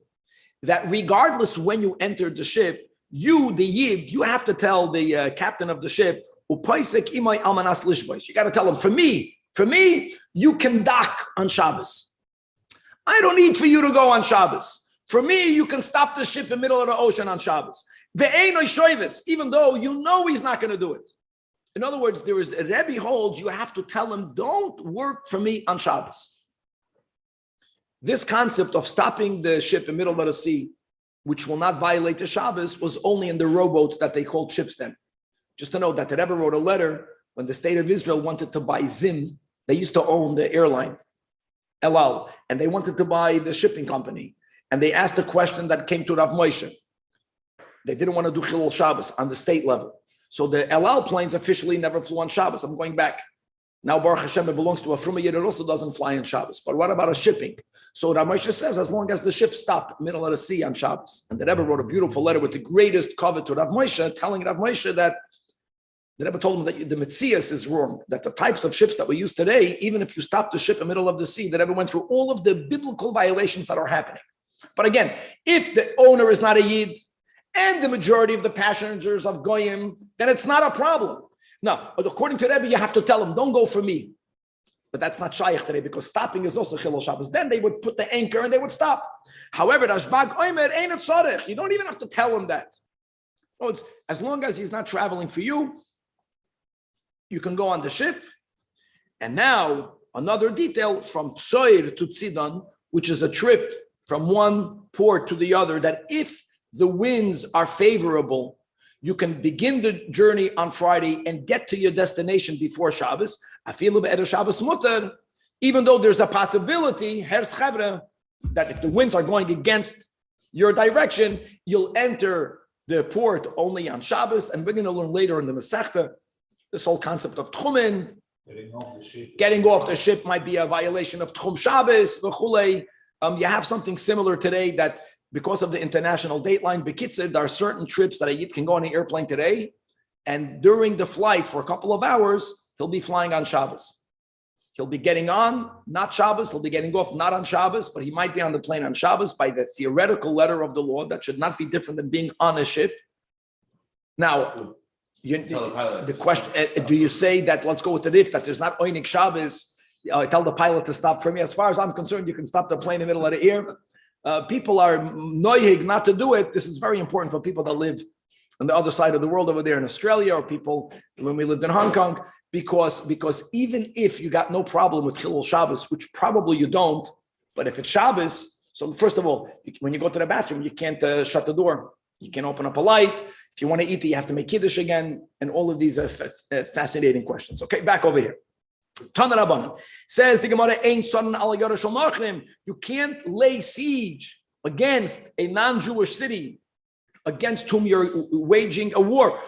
that regardless when you enter the ship, you, the Yid, you have to tell the captain of the ship, you got to tell him, for me, you can dock on Shabbos. I don't need for you to go on Shabbos. For me, you can stop the ship in the middle of the ocean on Shabbos. Even though you know he's not going to do it. In other words, there is a Rebbe holds, you have to tell him, don't work for me on Shabbos. This concept of stopping the ship in the middle of the sea, which will not violate the Shabbos, was only in the rowboats that they called ships then. Just to know that the Rebbe wrote a letter when the state of Israel wanted to buy Zim. They used to own the airline, El Al, and they wanted to buy the shipping company. And they asked a question that came to Rav Moshe. They didn't want to do Chilul Shabbos on the state level. So the El Al planes officially never flew on Shabbos. I'm going back. Now Baruch Hashem, it belongs to a Fruma Yid, it also doesn't fly on Shabbos. But what about a shipping? So Rav Moshe says, as long as the ship stopped middle of the sea on Shabbos. And the Rebbe wrote a beautiful letter with the greatest cover to Rav Moshe, telling Rav Moshe that the Rebbe told him that the Metzias is wrong, that the types of ships that we use today, even if you stop the ship in the middle of the sea, the Rebbe went through all of the biblical violations that are happening. But again, if the owner is not a Yid, and the majority of the passengers of Goyim, then it's not a problem. Now, according to Rebbe, you have to tell them, don't go for me. But that's not shaykh today, because stopping is also Chilul Shabbos. Then they would put the anchor and they would stop. However, Rashbag Omer ain't a tzarech. You don't even have to tell him that. No, it's, as long as he's not traveling for you, you can go on the ship. And now, another detail from Tsoir to Tzidon, which is a trip from one port to the other, that if the winds are favorable, you can begin the journey on Friday and get to your destination before Shabbos. Even though there's a possibility, that if the winds are going against your direction, you'll enter the port only on Shabbos. And we're going to learn later in the Masechta this whole concept of Tchumen. Getting off the ship might be a violation of Tchum Shabbos. You have something similar today that because of the international date line, Bekitzer, there are certain trips that a Yid can go on an airplane today, and during the flight for a couple of hours, he'll be flying on Shabbos. He'll be getting on, not Shabbos, he'll be getting off, not on Shabbos, but he might be on the plane on Shabbos by the theoretical letter of the law. That should not be different than being on a ship. Now, the question, do you say that, let's go with the riff, that there's not Oinik Shabbos, I tell the pilot to stop for me. As far as I'm concerned, you can stop the plane in the middle of the air. People are noyig not to do it. This is very important for people that live on the other side of the world over there in Australia, or people when we lived in Hong Kong, because even if you got no problem with Chilul Shabbos, which probably you don't, but if it's Shabbos, so first of all, when you go to the bathroom, you can't shut the door. You can open up a light. If you want to eat it, you have to make Kiddush again. And all of these are fascinating questions. Okay, back over here. Says the Gemara, you can't lay siege against a non-Jewish city against whom you're waging a war.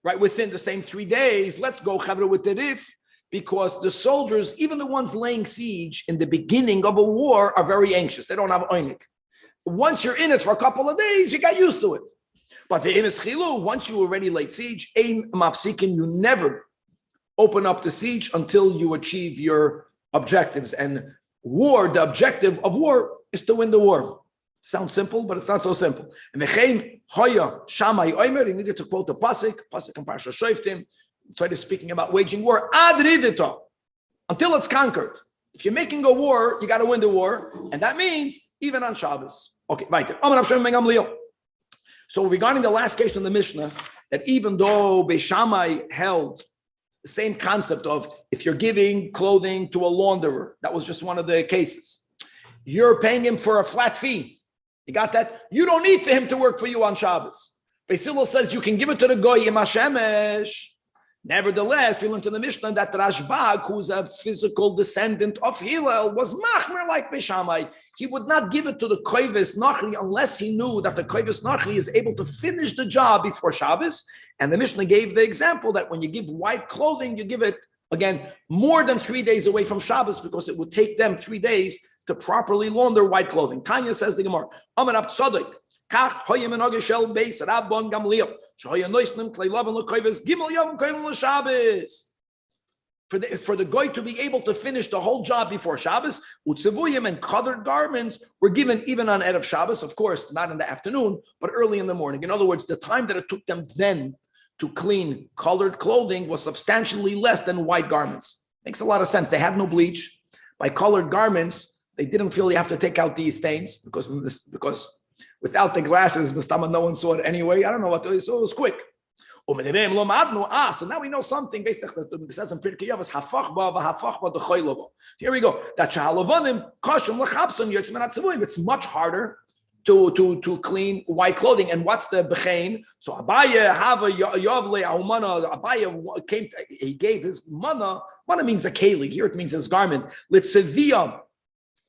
Right, within the same 3 days, let's go with the rif, because the soldiers, even the ones laying siege in the beginning of a war, are very anxious. They don't have oinik. Once you're in it for a couple of days, you got used to it. But once you already laid siege, you never open up the siege until you achieve your objectives. And war, the objective of war is to win the war. Sounds simple, but it's not so simple. And he needed to quote the pasuk and Parsha Shoftim, speaking about waging war, until it's conquered. If you're making a war, you got to win the war, and that means even on Shabbos. Okay, right. So regarding the last case in the Mishnah, that even though Beis Shammai held the same concept of if you're giving clothing to a launderer, that was just one of the cases. You're paying him for a flat fee. You got that? You don't need for him to work for you on Shabbos. Beis Hillel says you can give it to the goy im hashemesh. Nevertheless, we learned in the Mishnah that Rashbag, who's a physical descendant of Hillel, was machmer like Beishamai. He would not give it to the koives nachri unless he knew that the koives nachri is able to finish the job before Shabbos. And the Mishnah gave the example that when you give white clothing, you give it, again, more than 3 days away from Shabbos because it would take them 3 days to properly launder white clothing. Tanya says the Gemara, Amar Ab Tzadok, Kach hoyem enogah shel beis Rabbon Gamliel. For the goy to be able to finish the whole job before Shabbos, utzevuyim and colored garments were given even on Erev Shabbos, of course, not in the afternoon, but early in the morning. In other words, the time that it took them then to clean colored clothing was substantially less than white garments. Makes a lot of sense. They had no bleach. By colored garments, they didn't feel you have to take out these stains because without the glasses, no one saw it anyway. I don't know what to do, so it was quick. So now we know something. Here we go. It's much harder to clean white clothing. And what's the bechain? So Abaye came. He gave his mana. Mana means a keli. Here it means his garment. Litzevia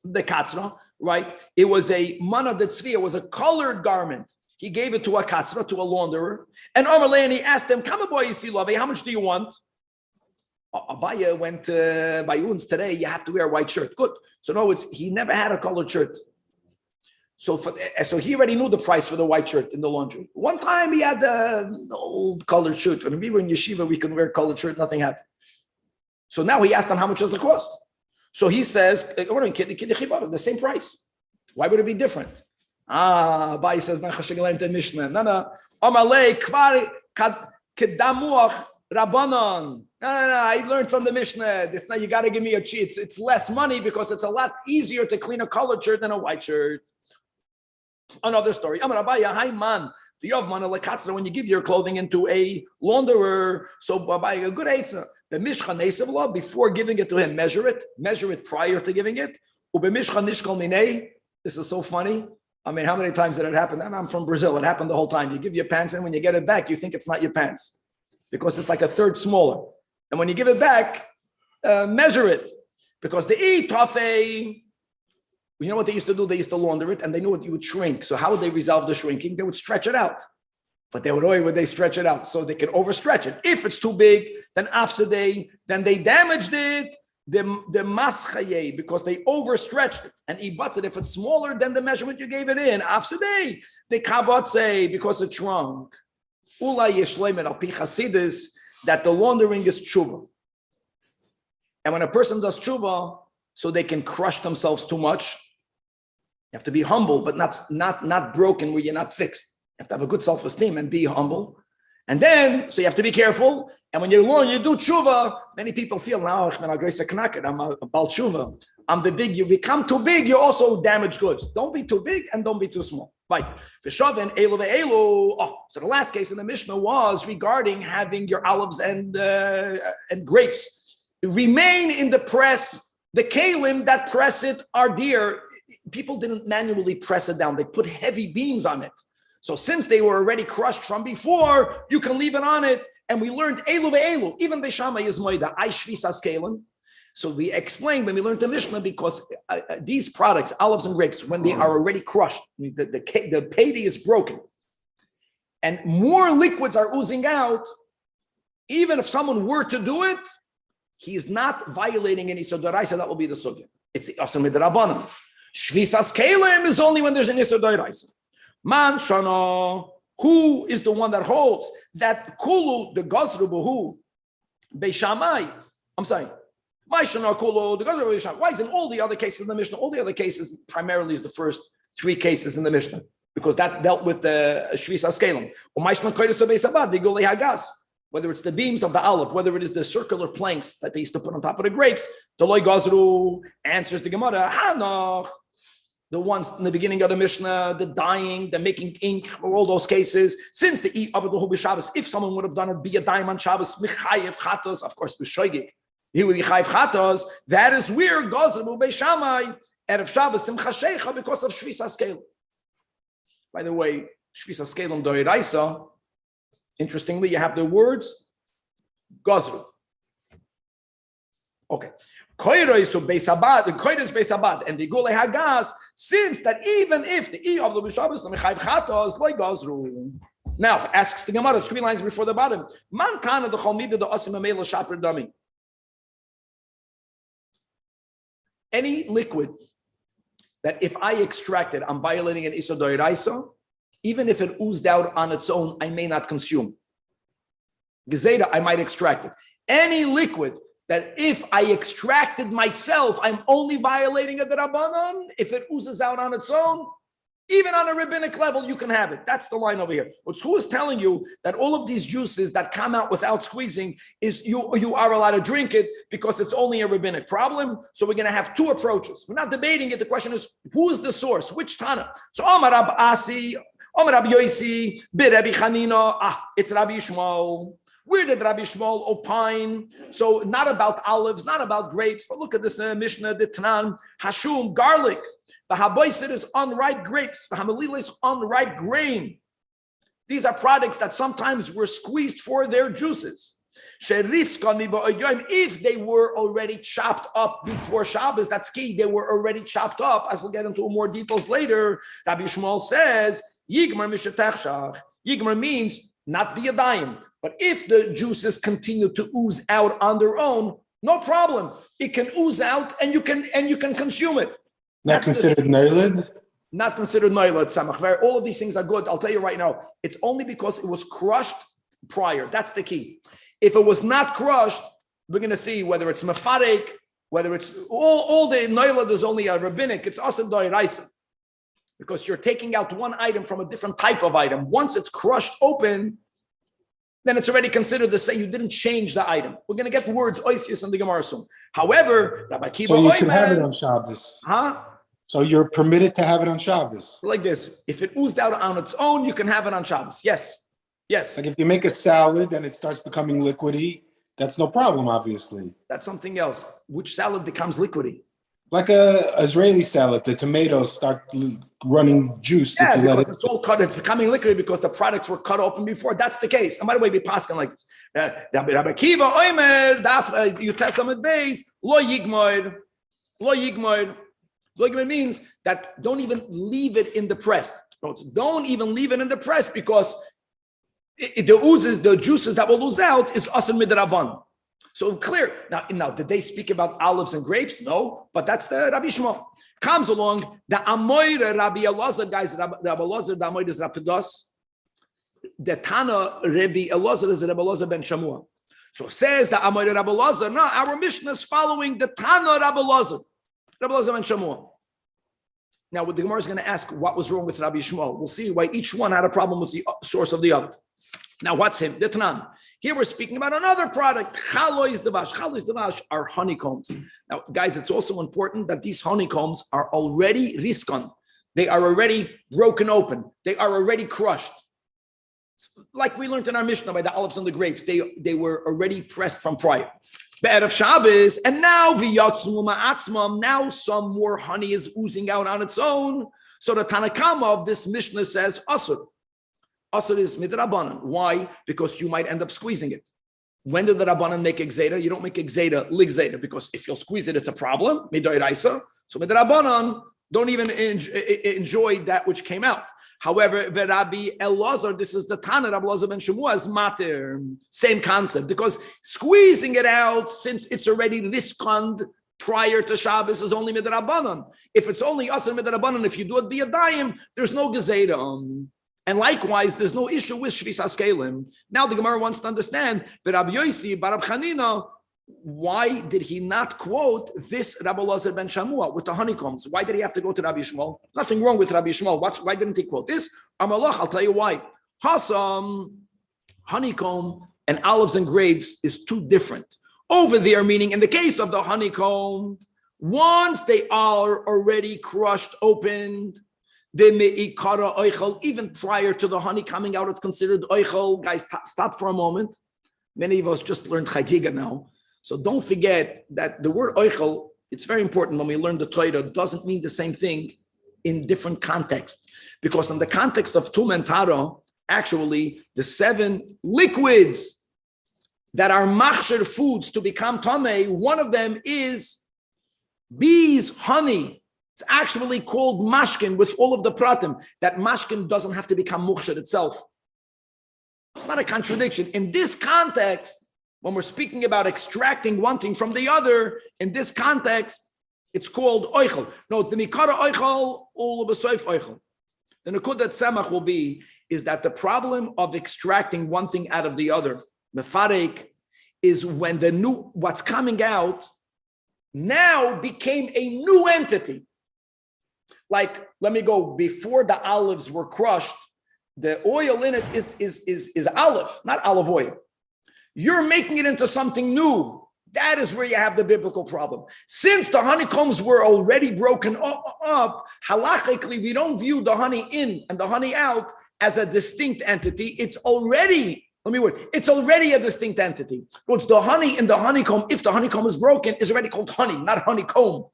the katzra. Right? It was a mana detzvia, was a colored garment. He gave it to a katzra, to a launderer. And Amalei, and he asked him, come aboy, Yisilavi, how much do you want? Abaya went to Bayun's today, you have to wear a white shirt. Good. So no, he never had a colored shirt. So he already knew the price for the white shirt in the laundry. One time he had an old colored shirt. When we were in yeshiva, we could wear a colored shirt, nothing happened. So now he asked him, how much does it cost? So he says, the same price. Why would it be different? Bai says, no, Mishnah. No. Amalei kvar kedamuach rabbanon. No. I learned from the Mishnah. It's not, you got to give me a cheat. It's less money because it's a lot easier to clean a colored shirt than a white shirt. Another story. Amar Abaya, hi man. Do you have mana lekatzra when you give your clothing into a launderer? So by a good eitzah. The mishcha neisavla, before giving it to him, measure it prior to giving it. This is so funny. I mean, how many times did it happen? I'm from Brazil. It happened the whole time. You give your pants, and when you get it back, you think it's not your pants because it's like a third smaller. And when you give it back, measure it because the tofe. You know what they used to do? They used to launder it, and they knew it would shrink. So how would they resolve the shrinking? They would stretch it out. But they stretch it out so they can overstretch it. If it's too big, then then they damaged it. The maschaye, because they overstretched it. And ibatz, if it's smaller than the measurement you gave it in, afsadei, the kabatze, because it shrunk. Ulay yeshleimet al pi chasidis, that the laundering is tshuva. And when a person does tshuva, so they can crush themselves too much, you have to be humble, but not broken where you're not fixed. You have to have a good self-esteem and be humble. And then, so you have to be careful. And when you do tshuva, many people feel, now I'm a bal tshuva. I'm the big, you become too big, you also damage goods. Don't be too big and don't be too small. Right. So the last case in the Mishnah was regarding having your olives and grapes remain in the press. The kalim that press it are dear. People didn't manually press it down. They put heavy beams on it. So since they were already crushed from before, you can leave it on it. And we learned elu ve'elu. Even Beishamai is moida. I shvisas kalim. So we explained when we learned the Mishnah, because these products, olives and grapes, when they are already crushed, the payday is broken, and more liquids are oozing out, even if someone were to do it, he is not violating any sodoraisa. That will be the sugya. It's asur midrabanan. Shvisas kalim is only when there's an isur doraisa. Man shana, who is the one that holds that kulu the gazru b'hu beishamai? I'm sorry. Why is in all the other cases in the Mishnah? All the other cases primarily is the first three cases in the Mishnah, because that dealt with the shvisas kalim. Whether it's the beams of the olive, whether it is the circular planks that they used to put on top of the grapes, the loy gazru answers the Gemara. Hanach, the ones in the beginning of the Mishnah, the dyeing, the making ink, all those cases. Since the avodah Shabbos, if someone would have done it, be a dye on Shabbos, michayev chatos, of course, b'shoigig. He would be chayiv chatos. That is where gazru beishamai erev Shabbos simcha sheikha, because of shvisas kalim. By the way, shvisas kalim doiraisa. Interestingly, you have the words Gazru. Okay. Koiro is Beis Abad, the Koiro is Beis Abad, and the Gule Hagas, since that even if the E of the Shabbos, the Mechayv Chatos, like Gazru. Now, asks the Gemara 3 lines before the bottom. Man kana the Chalmida the Osim Amela Shaper Dami. Any liquid that if I extract it, I'm violating an Isur Doiraisa, even if it oozed out on its own, I may not consume. Gezeda, I might extract it. Any liquid that if I extracted myself, I'm only violating a Derabanan. If it oozes out on its own, even on a rabbinic level, you can have it. That's the line over here. But who is telling you that all of these juices that come out without squeezing is you are allowed to drink it because it's only a rabbinic problem? So we're going to have 2 approaches. We're not debating it. The question is, who is the source? Which Tana? So Omar Rab Asi, Omar Rab Yosi, Rabbi Chanina. It's Rabbi Shmuel. Where did Rabbi Shmuel opine? So not about olives, not about grapes, but look at this Mishnah, the Tanan, Hashum, garlic. The haboisid is unripe grapes. The hamalila is unripe grain. These are products that sometimes were squeezed for their juices. If they were already chopped up before Shabbos, that's key. They were already chopped up, as we'll get into more details later. Rabbi Shmuel says, Yigmar mishetechshach. Yigmar means not biyadayim. But if the juices continue to ooze out on their own, no problem. It can ooze out and you can consume it. Not considered noiled? Not considered noiled, samach. All of these things are good. I'll tell you right now. It's only because it was crushed prior. That's the key. If it was not crushed, we're going to see whether it's mefarek, whether it's all the noiled is only a rabbinic. It's asim doiraisa. Because you're taking out one item from a different type of item. Once it's crushed open, then it's already considered to say you didn't change the item. We're going to get words oisius in the Gemara soon. However, Rabbi Kiva so you can have it on Shabbos. Huh? So you're permitted to have it on Shabbos. Like this. If it oozed out on its own, you can have it on Shabbos. Yes. Yes. Like if you make a salad and it starts becoming liquidy, that's no problem, obviously. That's something else. Which salad becomes liquidy? Like a Israeli salad, the tomatoes start running juice. Yeah, if you let it. it's all cut. It's becoming liquid because the products were cut open before. That's the case. And by the way, we pass on like this. Rabbi Kiva Omer, you test them at base. Lo yigmoid. Lo yigmoid. Lo yigmoid means that don't even leave it in the press. Don't even leave it in the press because the juices that will ooze out is asan midraban. So clear. Now, did they speak about olives and grapes? No, but that's the Rabbi Shmuel. Comes along, the Amoyre Rabbi Elazar, guys, Rabbi Elazar, the Amoyre is Rapidos. The Tana Rabbi Elazar is Rabbi Elazar ben Shamua. So says the Amoyre Rabbi Elazar, no, our Mishnah is following the Tana Rabbi Elazar ben Shamua. Now, what the Gemara is going to ask, what was wrong with Rabbi Shmuel? We'll see why each one had a problem with the source of the other. Now, what's him? The Tanan. Here we're speaking about another product. Chalois devash. Chalois devash are honeycombs. Now, guys, it's also important that these honeycombs are already riskon. They are already broken open. They are already crushed. Like we learned in our Mishnah by the olives and the grapes, they were already pressed from prior. Be'erev Shabbos, and now v'yatzmu ma'atzmam. Now some more honey is oozing out on its own. So the Tanakama of this Mishnah says asur. Asur is midrabanan. Why? Because you might end up squeezing it. When did the Rabbanan make exeda? You don't make exeda ligzeda, because if you'll squeeze it, it's a problem. Midoiraisa. So midrabanan, don't even enjoy that which came out. However, Rabbi Elazar, this is the Tana, Rabbi Elazar ben Shemua's mater. Same concept, because squeezing it out, since it's already riskond prior to Shabbos, is only midrabanan. If it's only asur midrabanan, if you do it biyadayim, there's no gezeda. And likewise, there's no issue with Shvis HaSkelim. Now the Gemara wants to understand that Rabbi Yosi, Barab Chanina, why did he not quote this Rabbi Elazar ben Shamua with the honeycombs? Why did he have to go to Rabbi Shmuel? Nothing wrong with Rabbi Shmuel. Why didn't he quote this? Amalach, I'll tell you why. Hassan, honeycomb, and olives and grapes is too different. Over there, meaning in the case of the honeycomb, once they are already crushed, opened, even prior to the honey coming out, it's considered oichel. Guys, stop for a moment. Many of us just learned chagiga now. So don't forget that the word oichel, it's very important when we learn the Torah, doesn't mean the same thing in different contexts. Because in the context of Tum and Tara, actually, the 7 liquids that are machshir foods to become tamei. One of them is bees, honey. It's actually called mashkin with all of the pratim. That mashkin doesn't have to become mukhshir itself. It's not a contradiction. In this context, when we're speaking about extracting one thing from the other, in this context, it's called oichel. No, it's the mikara oichel, all of a soif oichel. The nekudat semach will be is that the problem of extracting one thing out of the other, mefarek, is when the new, what's coming out now became a new entity. Like, let me go, before the olives were crushed, the oil in it is olive, not olive oil. You're making it into something new. That is where you have the biblical problem. Since the honeycombs were already broken up, halachically, we don't view the honey in and the honey out as a distinct entity. It's already, it's already a distinct entity. It's the honey in the honeycomb, if the honeycomb is broken, is already called honey, not honeycomb.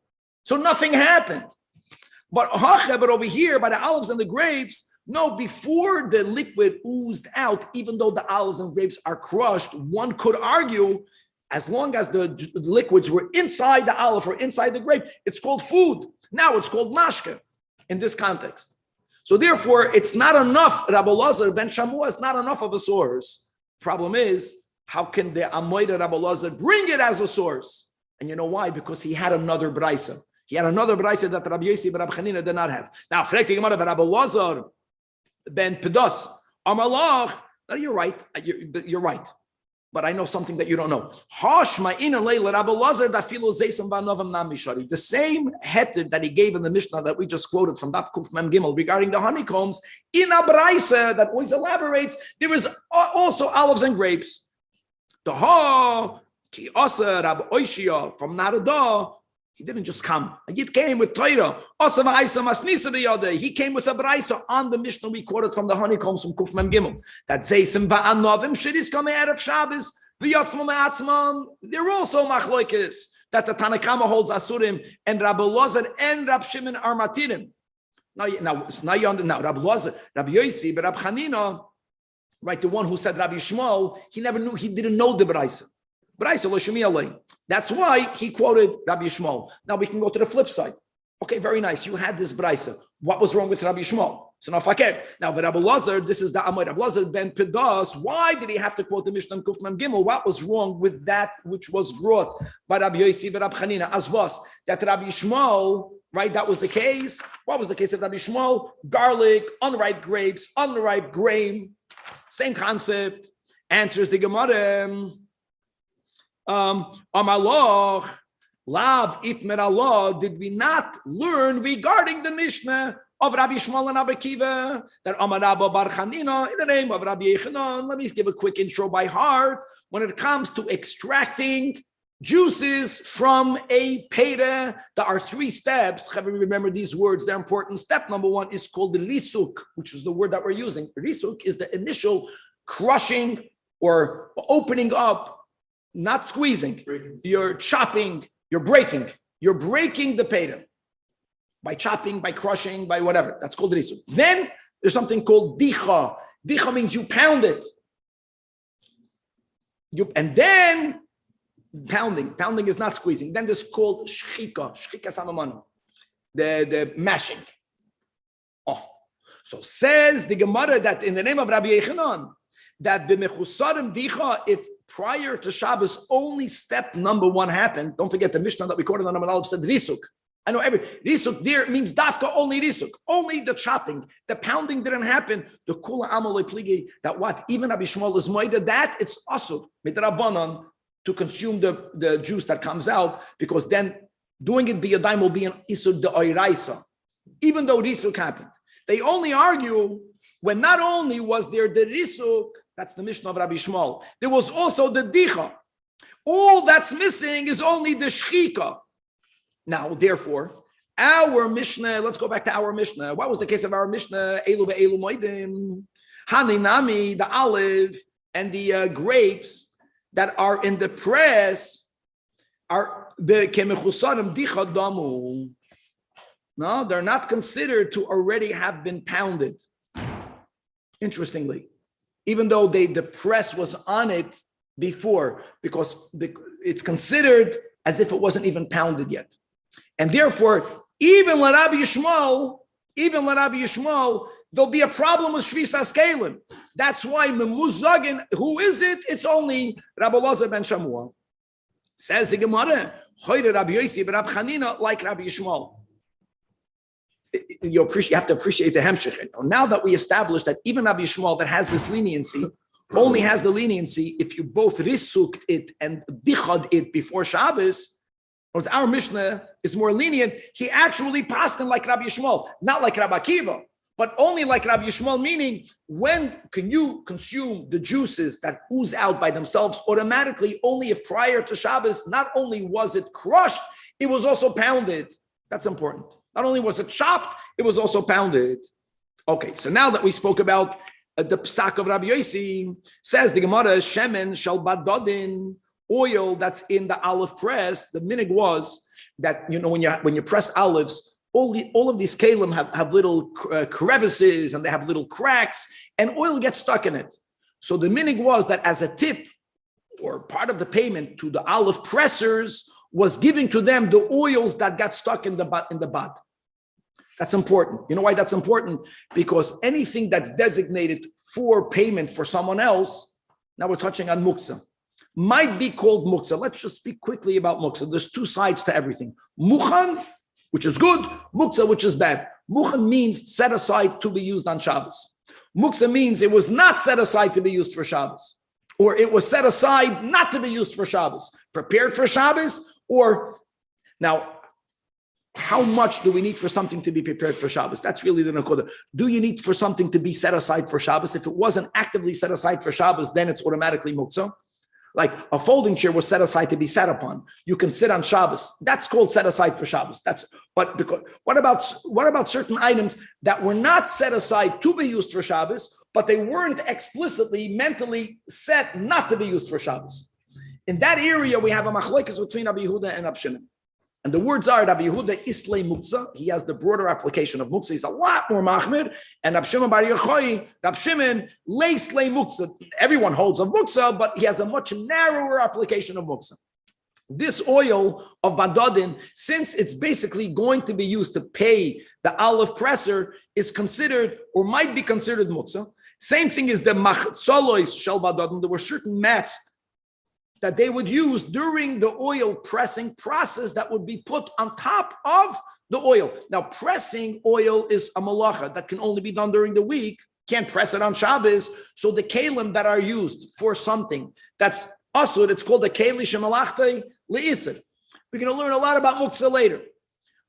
So nothing happened. But over here, by the olives and the grapes, no, before the liquid oozed out, even though the olives and grapes are crushed, one could argue, as long as the liquids were inside the olive or inside the grape, it's called food. Now it's called mashke in this context. So therefore, it's not enough, Rabbi Lazar ben Shamua is not enough of a source. Problem is, how can the Amoida Rabbi Lazar bring it as a source? And you know why? Because he had another braisa. He had another braisa that Rabbi Yossi ben Rabbi Chanina did not have. Now, Frek the Gemara, Rabbi Lazar ben Pedos, Amalach. No, you're right. You're right. But I know something that you don't know. The same heter that he gave in the Mishnah that we just quoted from Daf Kuf Mem Gimel regarding the honeycombs, in a braisa that always elaborates, there is also olives and grapes. The ki asa Rabbi Oishia from Narada. He didn't just come. He came with Torah. He came with a braisa on the Mishnah we quoted from the honeycombs from Kuf Mem Gimel. That Zeisim va'anovim shidis coming out of Shabbos. V'yatzmam me'atzmam. They're also machloikis. That the Tanach holds asurim and Rabbi Lazar and Rabbi Shimon are matirim. Now Rabbi Lazar, Rabbi Yossi, but Rabbi Chanina, right? The one who said Rabbi Shmuel, he didn't know the braisa. That's why he quoted Rabbi Shmuel. Now we can go to the flip side. Okay, very nice. You had this braisa. What was wrong with Rabbi Shmuel? So now fakir. Now with Rabbi Lazar, this is the Amor. Rabbi Lazar ben Pedas. Why did he have to quote the Mishnah Kuf Mem Gimel? What was wrong with that which was brought by Rabbi Yossi and Rabbi Chanina? As was that Rabbi Shmuel, right? That was the case. What was the case of Rabbi Shmuel? Garlic, unripe grapes, unripe grain. Same concept. Answers the Gemara. Amalach, Lav Itmer Allah, did we not learn regarding the Mishnah of Rabbi Shmuel and Rabbi Kiva that Amar Rabba Bar Chanina in the name of Rabbi Yechanan? Let me give a quick intro by heart. When it comes to extracting juices from a peta, there are 3 steps. Remember these words, they're important. Step number 1 is called the risuk, which is the word that we're using. Risuk is the initial crushing or opening up. Not squeezing, you're chopping, you're breaking the peta by chopping, by crushing, by whatever. That's called risuk. Then there's something called dicha. Dicha means you pound it. And then pounding is not squeezing. Then there's called shchika samamanu, the mashing. So says the Gemara that in the name of Rabbi Yechanan, that the mechusarim dicha, if prior to Shabbos, only step number 1 happened. Don't forget the Mishnah that we quoted on Amar Aleph said risuk. I know every risuk there means dafka only risuk, only the chopping, the pounding didn't happen. The kula amalei pligi that what even Rabbi Shmuel is moida that it's asur midrabanan to consume the juice that comes out, because then doing it biyadayim will be an isur de oiraisa, even though risuk happened. They only argue when not only was there the risuk. That's the Mishnah of Rabbi Shmuel. There was also the dicha. All that's missing is only the shchika. Now, therefore, our Mishnah, let's go back to our Mishnah. What was the case of our Mishnah? Elu ve'elu moedim. Haninami, the olive, and the grapes that are in the press are the kemechusarim dicha damu. No, they're not considered to already have been pounded. Interestingly. Even though the press was on it before, because it's considered as if it wasn't even pounded yet. And therefore, even Rabbi Yishmael, there'll be a problem with Shvisas Kalim. That's why Memuzagin, who is it? It's only Rabbi Elazar ben Shamuel. Says the Gemara, Choyre Rabbi Yossi ben Rabbi Chanina, like Rabbi Yishmael. You have to appreciate the hemshech. Now that we established that even Rabbi Yishmael that has this leniency, only has the leniency if you both risuk it and dichad it before Shabbos, or our Mishnah is more lenient, he actually paskin like Rabbi Yishmael, not like Rabbi Akiva, but only like Rabbi Yishmael, meaning when can you consume the juices that ooze out by themselves automatically only if prior to Shabbos, not only was it crushed, it was also pounded. That's important. Not only was it chopped, it was also pounded. Okay, so now that we spoke about the psak of Rabbi Yossi, says the Gemara, shemen shel badodin, oil that's in the olive press. The minig was that, when you press olives, all of these kalim have little crevices and they have little cracks, and oil gets stuck in it. So the minig was that as a tip or part of the payment to the olive pressers was giving to them the oils that got stuck in the bud. That's important. You know why that's important? Because anything that's designated for payment for someone else, now we're touching on Muksa, might be called Muksa. Let's just speak quickly about Muksa. There's two sides to everything. Mukhan, which is good, Muksa, which is bad. Mukhan means set aside to be used on Shabbos. Muksa means it was not set aside to be used for Shabbos, or it was set aside not to be used for Shabbos, prepared for Shabbos, or now, how much do we need for something to be prepared for Shabbos? That's really the nakoda. Do you need for something to be set aside for Shabbos? If it wasn't actively set aside for Shabbos, then it's automatically muksa. Like a folding chair was set aside to be sat upon. You can sit on Shabbos. That's called set aside for Shabbos. What about certain items that were not set aside to be used for Shabbos, but they weren't explicitly, mentally set not to be used for Shabbos? In that area, we have a machlokes between Rabbi Yehuda and Rabbi Shimon. And the words are Rabbi Yehuda Islay Muksa. He has the broader application of Muksa. He's a lot more machmir. And Rabbi Shimon Bar Yochai, Rabbi Shimon Leislay Muksa. Everyone holds of Muksa, but he has a much narrower application of Muksa. This oil of Badodin, since it's basically going to be used to pay the olive presser, is considered or might be considered Muksa. Same thing is the Machzolois Shel Badodin. There were certain mats that they would use during the oil pressing process that would be put on top of the oil. Now, pressing oil is a malacha that can only be done during the week. Can't press it on Shabbos. So the kalim that are used for something that's asur, it's called the keli shemalachte leisur. We're going to learn a lot about muksa later.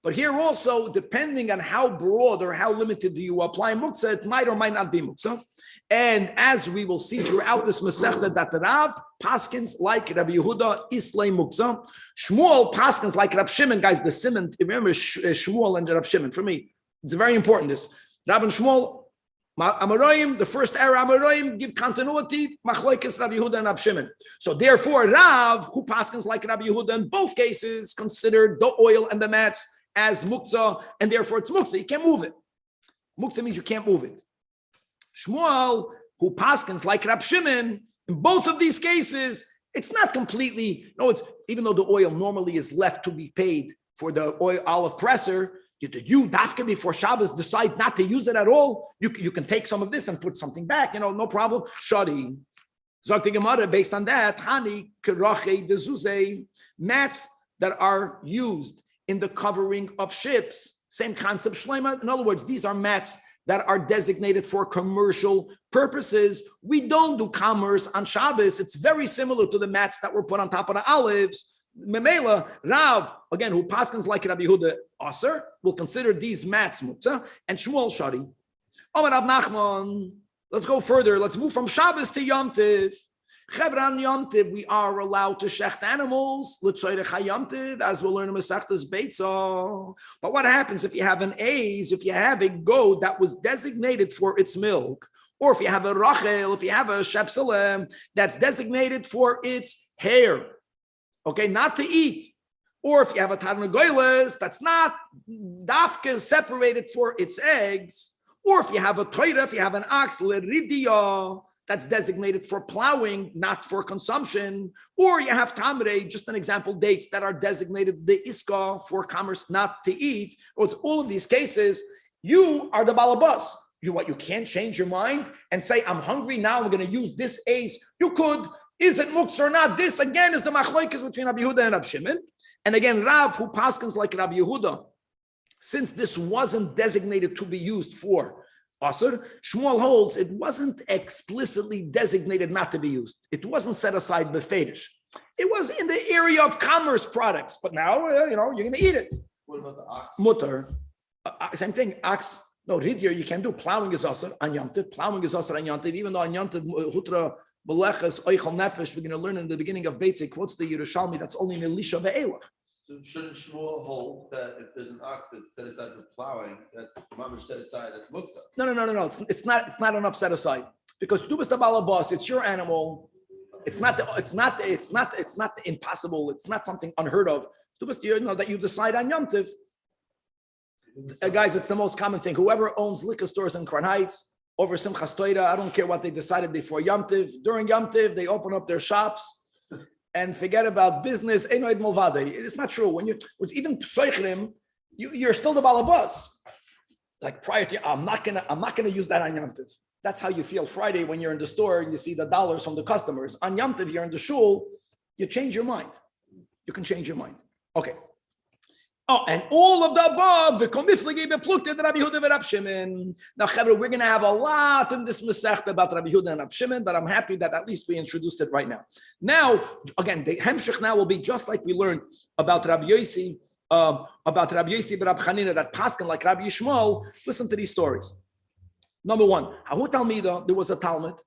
But here also, depending on how broad or how limited do you apply muksa, it might or might not be muksa. And as we will see throughout this Masechta, that Rav paskins like Rabbi Yehuda Islay Muksa, Shmuel paskins like Rabbi Shimon. Guys, the Simon, remember Shmuel and Rabbi Shimon. For me, it's very important. This Rav and Shmuel, Amoraim, the first era Amoraim give continuity. Machlokes Rabbi Yehuda and Rabbi Shimon. So therefore, Rav, who paskins like Rabbi Yehuda in both cases, considered the oil and the mats as Muksa, and therefore it's Muksa. You can't move it. Muksa means you can't move it. Shmuel, who paskins like Rab Shimon, in both of these cases, it's not completely, it's even though the oil normally is left to be paid for the oil olive presser, you dafka before Shabbos decide not to use it at all. You can take some of this and put something back, no problem. Shadi. Zok the Gemara, based on that, Hani Kerache Dezuze, mats that are used in the covering of ships, same concept, Shlema. In other words, these are mats that are designated for commercial purposes. We don't do commerce on Shabbos. It's very similar to the mats that were put on top of the olives. Memela, Rav, again, who paskins like Rabbi Yehuda Aser, will consider these mats Muksa, and Shmuel Shari. Amar Rav Nachman, let's go further. Let's move from Shabbos to Yom Tiv. Chevran Yom Tiv, we are allowed to shecht animals, as we'll learn in Masechtas Beitza. But what happens if you have an aiz, if you have a goat that was designated for its milk, or if you have a rachel, if you have a shepselem that's designated for its hair, okay, not to eat, or if you have a tarnagoyles that's not dafke separated for its eggs, or if you have a toira, if you have an ox, leridia, that's designated for plowing, not for consumption. Or you have tamre, just an example, dates that are designated the iska for commerce, not to eat. Or it's all of these cases. You are the balabas. You can't change your mind and say, I'm hungry now, I'm going to use this ace. You could. Is it muksa or not? This again is the machlokes between Rabbi Yehuda and Rabbi Shimon. And again, Rav, who paskins like Rabbi Yehuda, since this wasn't designated to be used for asur, Shmuel holds it wasn't explicitly designated not to be used. It wasn't set aside befedish. It was in the area of commerce products. But now, you're going to eat it. What about the ox? Mutter. Same thing. Ox. No, here you can do. Plowing is asur on Yom Tov. Plowing is asur on Yom Tov. Even though on Yom Tov, hutra, Melechas, Oichel Nefesh, we're going to learn in the beginning of Beit, quotes the Yerushalmi, that's only Melisha Ve'elach. So shouldn't Shmuel hold that if there's an ox that's set aside for plowing, that's mamish set aside, that's muksa? No. It's not enough set aside. Because tu bist the balabas, it's your animal. It's not impossible. It's not something unheard of. Tu bist, that you decide on Yom Tov. Guys, it's the most common thing. Whoever owns liquor stores in Crown Heights, over Simchas Torah, I don't care what they decided before Yom Tov. During Yom Tov, they open up their shops and forget about business. It's not true. When it's even psoichrim, you're still the balabas. Like prior to, I'm not gonna use that on Yom Tov. That's how you feel Friday when you're in the store and you see the dollars from the customers. On Yom Tov, you're in the shul, you change your mind. You can change your mind. Okay. Oh, and all of the above, now, we're going to have a lot in this Masechta about Rabbi Yehuda and Rabbi Shimon, but I'm happy that at least we introduced it right now. Now, again, the Hemshech now will be just like we learned about Rabbi Yossi, but Rabbi Chanina, that Paskin like Rabbi Yishmael. Listen to these stories. Number one, Hahu Talmida, there was a Talmud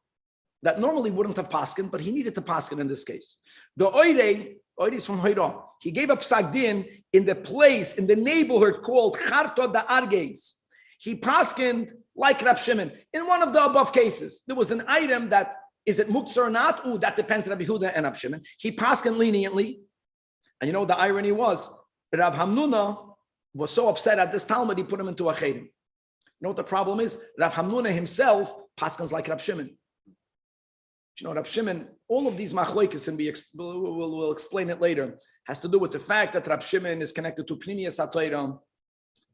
that normally wouldn't have Paskin, but he needed to Paskin in this case. The Oirei is from Hoira. He gave up psak din in the place, in the neighborhood called Charto da Arges. He paskined like Rab Shimon. In one of the above cases, there was an item that, is it muksa or not? Ooh, that depends on Rabbi Yehuda and Rab Shimon. He paskined leniently. And you know what the irony was? Rav Hamnuna was so upset at this Talmud, he put him into a chedim. You know what the problem is? Rav Hamnuna himself paskins like Rab Shimon. Rab Shimon, all of these machlokes, and we'll explain it later, has to do with the fact that Rab Shimon is connected to Pnimiyas HaTorah,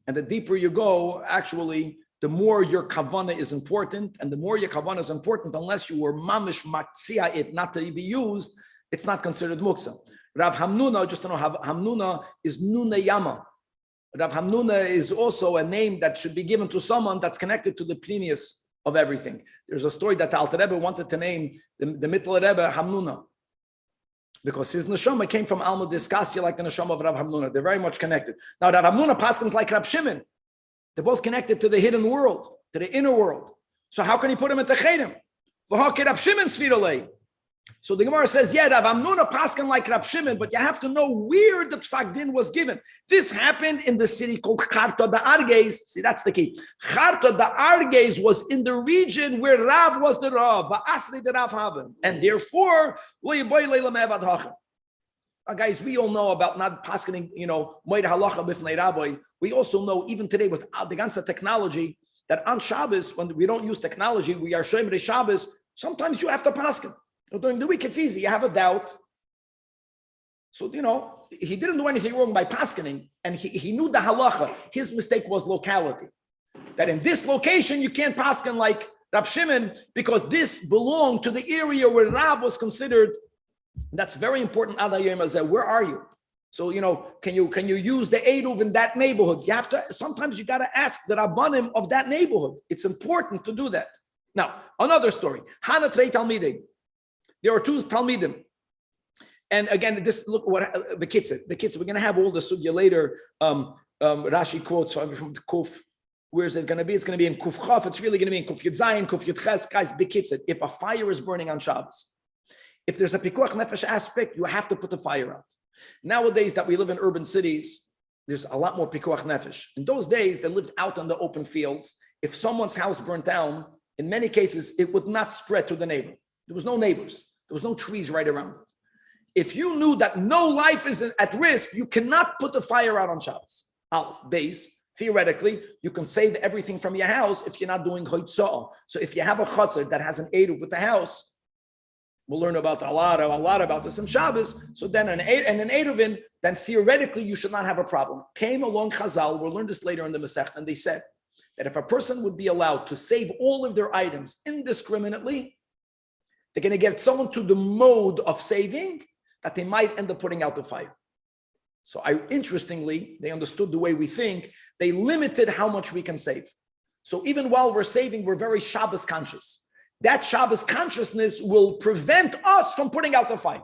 and the deeper you go, actually, the more your kavanah is important, and the more your kavanah is important, unless you were mamish matzia it not to be used, it's not considered muksa. Rav Hamnuna, just to know, Hamnuna is Nuna Yama. Rav Hamnuna is also a name that should be given to someone that's connected to the Pnimiyas of everything. There's a story that the Alter Rebbe wanted to name the Middle Rebbe Hamnuna, because his neshama came from Alma Diskasya, like the neshama of Rav Hamnuna. They're very much connected. Now, Rav Hamnuna paskins like Rab Shimon. They're both connected to the hidden world, to the inner world. So how can he put him into chedim? Rab Shimon sviralei. So the Gemara says, yeah, Rav Hamnuna paskin like Rab Shimon, but you have to know where the psak din was given. This happened in the city called Charto da Arges. See, that's the key. Charto da Arges was in the region where Rav was the Rav, Va'asri the Rav Haben, and therefore, guys, we all know about not paskining, moed halacha b'fnei rabbi. We also know, even today with the ganze technology, that on Shabbos, when we don't use technology, we are shemrei Shabbos. Sometimes you have to paskin. During the week, it's easy. You have a doubt. So, he didn't do anything wrong by paskining, and he knew the halacha. His mistake was locality. That in this location, you can't paskin like Rab Shimon, because this belonged to the area where Rav was considered. That's very important. Where are you? So, can you use the Eruv in that neighborhood? Sometimes you got to ask the Rabbanim of that neighborhood. It's important to do that. Now, another story. Hana Trei Talmidim. There are two Talmidim. And again, look what Bekitzer. We're going to have all the sugya later. Rashi quotes from the Kuf. Where is it going to be? It's going to be in Kuf Chaf. It's really going to be in Kuf Yud Zayin, Kuf Yud Ches. Guys, Bekitzer. If a fire is burning on Shabbos, if there's a pikuach nefesh aspect, you have to put the fire out. Nowadays that we live in urban cities, there's a lot more pikuach nefesh. In those days, they lived out on the open fields. If someone's house burnt down, in many cases, it would not spread to the neighbor. There was no neighbors. There was no trees right around it. If you knew that no life is at risk, you cannot put the fire out on Shabbos. Aleph, base. Theoretically, you can save everything from your house if you're not doing hoitzah. So if you have a chutzner that has an eruv with the house, we'll learn about a lot about this in Shabbos. So then an eruvin, then theoretically you should not have a problem. Came along Chazal, we'll learn this later in the Masech, and they said that if a person would be allowed to save all of their items indiscriminately, they're going to get someone to the mode of saving that they might end up putting out the fire. So interestingly, they understood the way we think. They limited how much we can save. So even while we're saving, we're very Shabbos conscious. That Shabbos consciousness will prevent us from putting out the fire.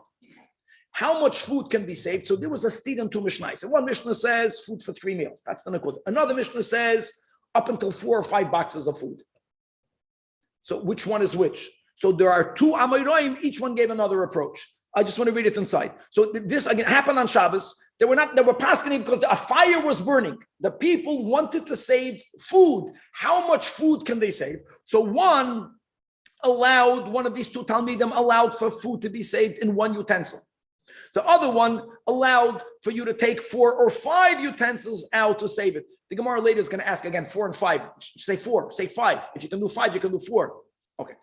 How much food can be saved? So there was a steed and two Mishnahs. And one Mishnah says food for 3 meals. That's the Nakud. Another Mishnah says up until 4 or 5 boxes of food. So which one is which? So there are 2 Amoraim, each one gave another approach. I just want to read it inside. So this again happened on Shabbos. They were paskening because a fire was burning. The people wanted to save food. How much food can they save? So one of these 2 Talmidim allowed for food to be saved in 1 utensil. The other one allowed for you to take 4 or 5 utensils out to save it. The Gemara later is going to ask again 4 and 5. Say 4, say 5. If you can do 5, you can do 4. Okay.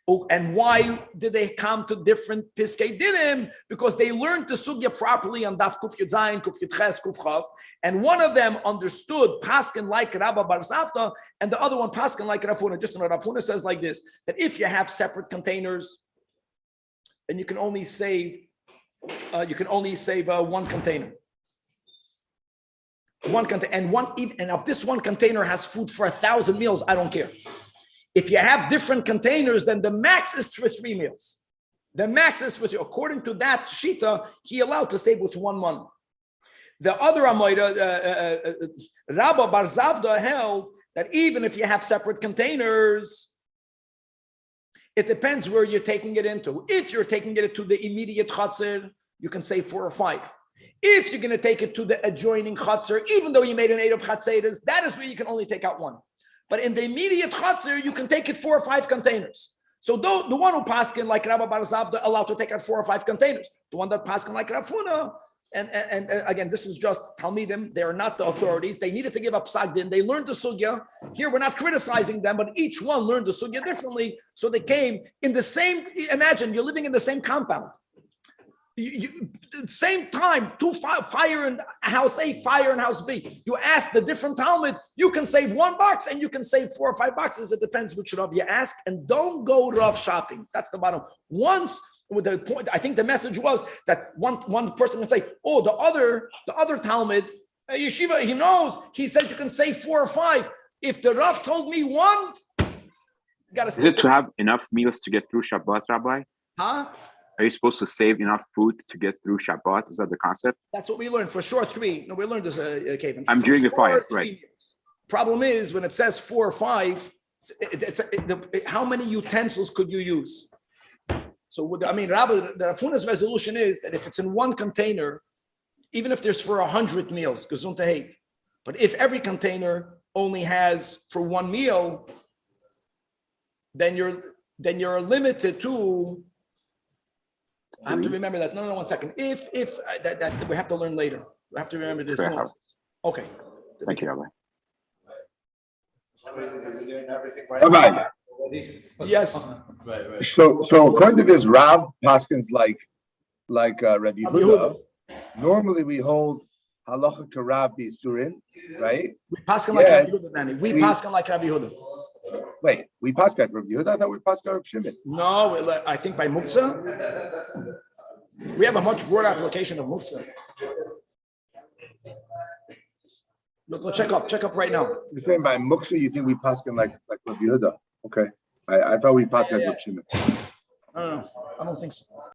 Oh, and why did they come to different Piskei Dinim? Because they learned the sugya properly on Daf Kuf Yud Zayin, Kuf Yud Ches, Kuf Chav, and one of them understood Paskin like Rabba Bar Safta, and the other one Paskin like Rav Huna. Just Rav Huna says like this: that if you have separate containers, then you can only save one container. One container, and if this one container has food for 1,000 meals, I don't care. If you have different containers, then the max is for 3 meals. The max is for 3. According to that shita, he allowed to save with 1 month. The other Amoida, Rabba Bar Zavda held that even if you have separate containers, it depends where you're taking it into. If you're taking it to the immediate chatzir, you can save 4 or 5. If you're going to take it to the adjoining chatzir, even though you made an 8 of chatzeres, that is where you can only take out 1. But in the immediate chatzir, you can take it 4 or 5 containers. So the one who paskin like Rabba Bar Zavda allowed to take out 4 or 5 containers. The one that paskin like Rav Huna, and again, this is just Talmidim. They are not the authorities. They needed to give up Psak-Din. They learned the sugya. Here, we're not criticizing them, but each one learned the sugya differently. So they came in the same. Imagine you're living in the same compound. Same time, 2 fire in house A, fire in house B. You ask the different Talmud, you can save 1 box and you can save 4 or 5 boxes. It depends which Rav you ask, and don't go Rav shopping. That's the bottom. Once with the point, I think the message was that one person can say, "Oh, the other Talmud, yeshiva, he knows. He said you can save 4 or 5. If the Rav told me 1, you gotta." Is it to have enough meals to get through Shabbat, Rabbi? Huh? Are you supposed to save enough food to get through Shabbat? Is that the concept? That's what we learned. For sure, 3. No, we learned this, Kevin. I'm doing the 5, right? Problem is, when it says 4 or 5, how many utensils could you use? So, Rabbi, the Rav Huna's resolution is that if it's in 1 container, even if there's for 100 meals, gesund heit, but if every container only has for 1 meal, then you're limited to. I have to remember that. No, 1 second. If that we have to learn later. We have to remember this. Okay. Thank you, Rabbi. Rabbi. Yes. Right. So according to this, Rav Paskins like Rabbi Yehuda. Normally we hold halacha to Rav B'Isurin, right? We paskin like Rabbi Yehuda, Danny. We paskin like Rabbi Yehuda. Wait, we pass like Rabbi Yehuda? I thought we passed like Rabbi Shimon. No, I think by Muksa. We have a much broader application of Muksa. Look, check up right now. You're saying by Muksa, you think we pass like Rabbi Yehuda? Okay. I thought we passed like Rabbi Shimon. No, I don't think so.